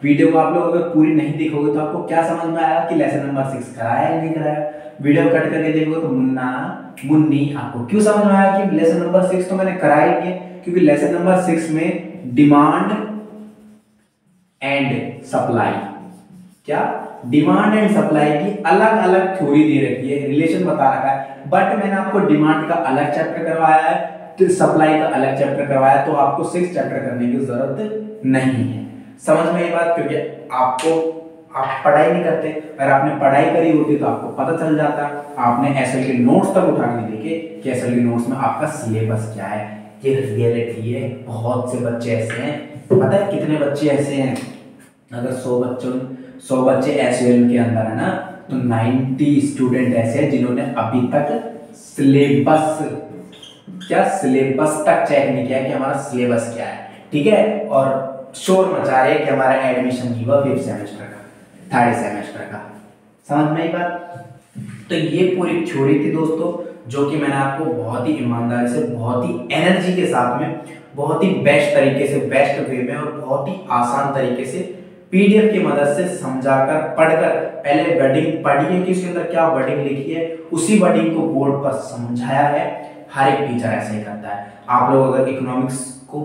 वीडियो को आप लोग अगर पूरी नहीं देखोगे तो आपको क्या समझ में आया कि लेसन नंबर 6 कराया या नहीं कराया। वीडियो कट करके देखोगे तो मुन्ना मुन्नी आपको क्यों समझ में आया कि लेसन नंबर 6 तो मैंने कराया ही है, क्योंकि लेसन नंबर 6 में डिमांड एंड सप्लाई, क्या, डिमांड एंड सप्लाई की अलग अलग थ्योरी दे रखी है, रिलेशन बता रखा है, बट मैंने आपको डिमांड का अलग चैप्टर करवाया है, तो सप्लाई का अलग चैप्टर करवाया, तो आपको 6 चैप्टर करने की जरूरत नहीं है। समझ में ये बात, क्योंकि आप पढ़ाई नहीं करते, अगर आपने पढ़ाई करी होती तो आपको पता चल जाता। आपने एसएल के नोट्स तक उठा के देखे कि एसएल के नोट्स में आपका सिलेबस क्या है। ये रियलिटी है, बहुत से बच्चे ऐसे हैं, पता है कितने बच्चे ऐसे हैं, अगर 100 बच्चे एसएल के अंदर है ना, तो 90 स्टूडेंट ऐसे हैं जिन्होंने अभी तक सिलेबस तक चेक नहीं किया कि हमारा सिलेबस क्या है। ठीक है, और शोर मचा रहे हैं कि हमारा एडमिशन हुआ 5th सेमेस्टर का, 3rd सेमेस्टर का। समझ में आई बात। तो ये पूरी थ्योरी थी दोस्तों, जो कि मैंने आपको बहुत ही ईमानदारी से, बहुत ही एनर्जी के साथ में, बहुत ही बेस्ट तरीके से, बेस्ट वे में और बहुत ही आसान तरीके से पीडीएफ की मदद से समझाकर, पढ़कर, पहले वर्डिंग पढ़ी है कि उसके अंदर क्या वर्डिंग लिखी है, उसी वर्डिंग को बोर्ड पर समझाया है। हर एक टीचर ऐसे ही करता है। आप लोग अगर इकोनॉमिक्स को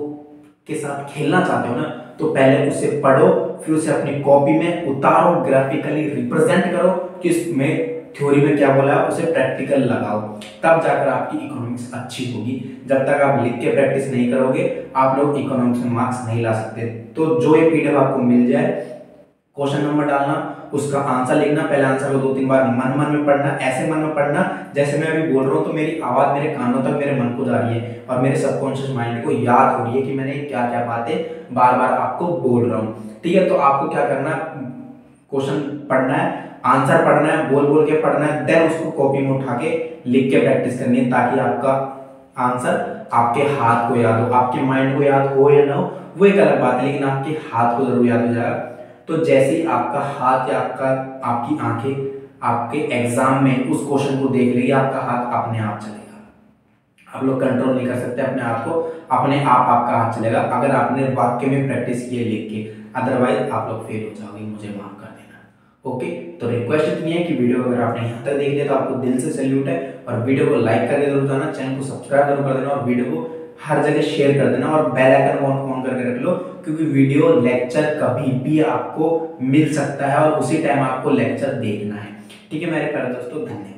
के साथ खेलना चाहते हो ना, तो पहले उसे पढ़ो, फिर उसे अपनी कॉपी में उतारो, ग्राफिकली रिप्रेजेंट करो कि इसमें थ्योरी में क्या बोला है, उसे प्रैक्टिकल लगाओ, तब जाकर आपकी इकोनॉमिक्स अच्छी होगी। जब तक आप लिख के प्रैक्टिस नहीं करोगे, आप लोग इकोनॉमिक्स में मार्क्स नहीं ला सकते। तो जो ये पीडीएफ आपको मिल जाए, क्वेश्चन नंबर डालना, उसका आंसर लिखना, पहले आंसर को 2-3 बार मन में पढ़ना, ऐसे मन में पढ़ना जैसे मैं अभी बोल रहा हूँ, तो मेरी आवाज मेरे कानों तक, मेरे मन को जा रही है और मेरे सबकॉन्शियस माइंड को याद हो रही है कि मैंने क्या क्या बातें बार बार आपको बोल रहा हूँ। ठीक है, तो आपको क्या करना है, क्वेश्चन पढ़ना है, आंसर पढ़ना है, बोल बोल के पढ़ना है, देन उसको कॉपी में उठा के लिख के प्रैक्टिस करनी है, ताकि आपका आंसर आपके हाथ को याद हो। आपके माइंड को याद हो या ना हो वो एक अलग बात है, लेकिन आपके हाथ को जरूर याद हो जाएगा। तो जैसे ही आपका हाथ या आपकी आंखें आपके एग्जाम में उस क्वेश्चन को देख लेगी, आपका हाथ अपने आप चलेगा। आप लोग कंट्रोल नहीं कर सकते अपने हाथ को, अपने आप आपका हाथ चलेगा अगर आपने वाक्य में प्रैक्टिस की है लिख के, अदरवाइज आप लोग फेल हो जाओगे, मुझे माफ कर देना। ओके, तो रिक्वेस्ट इतनी है कि वीडियो अगर आपने यहाँ तक देख लिया तो आपको दिल से सैल्यूट है, और वीडियो को लाइक करके जरूर जाना, चैनल को सब्सक्राइब जरूर कर देना, और वीडियो को हर जगह शेयर कर देना, और बेल आइकन ऑन करके रख लो, क्योंकि वीडियो लेक्चर कभी भी आपको मिल सकता है और उसी टाइम आपको लेक्चर देखना है। ठीक है मेरे प्यारे दोस्तों, धन्यवाद।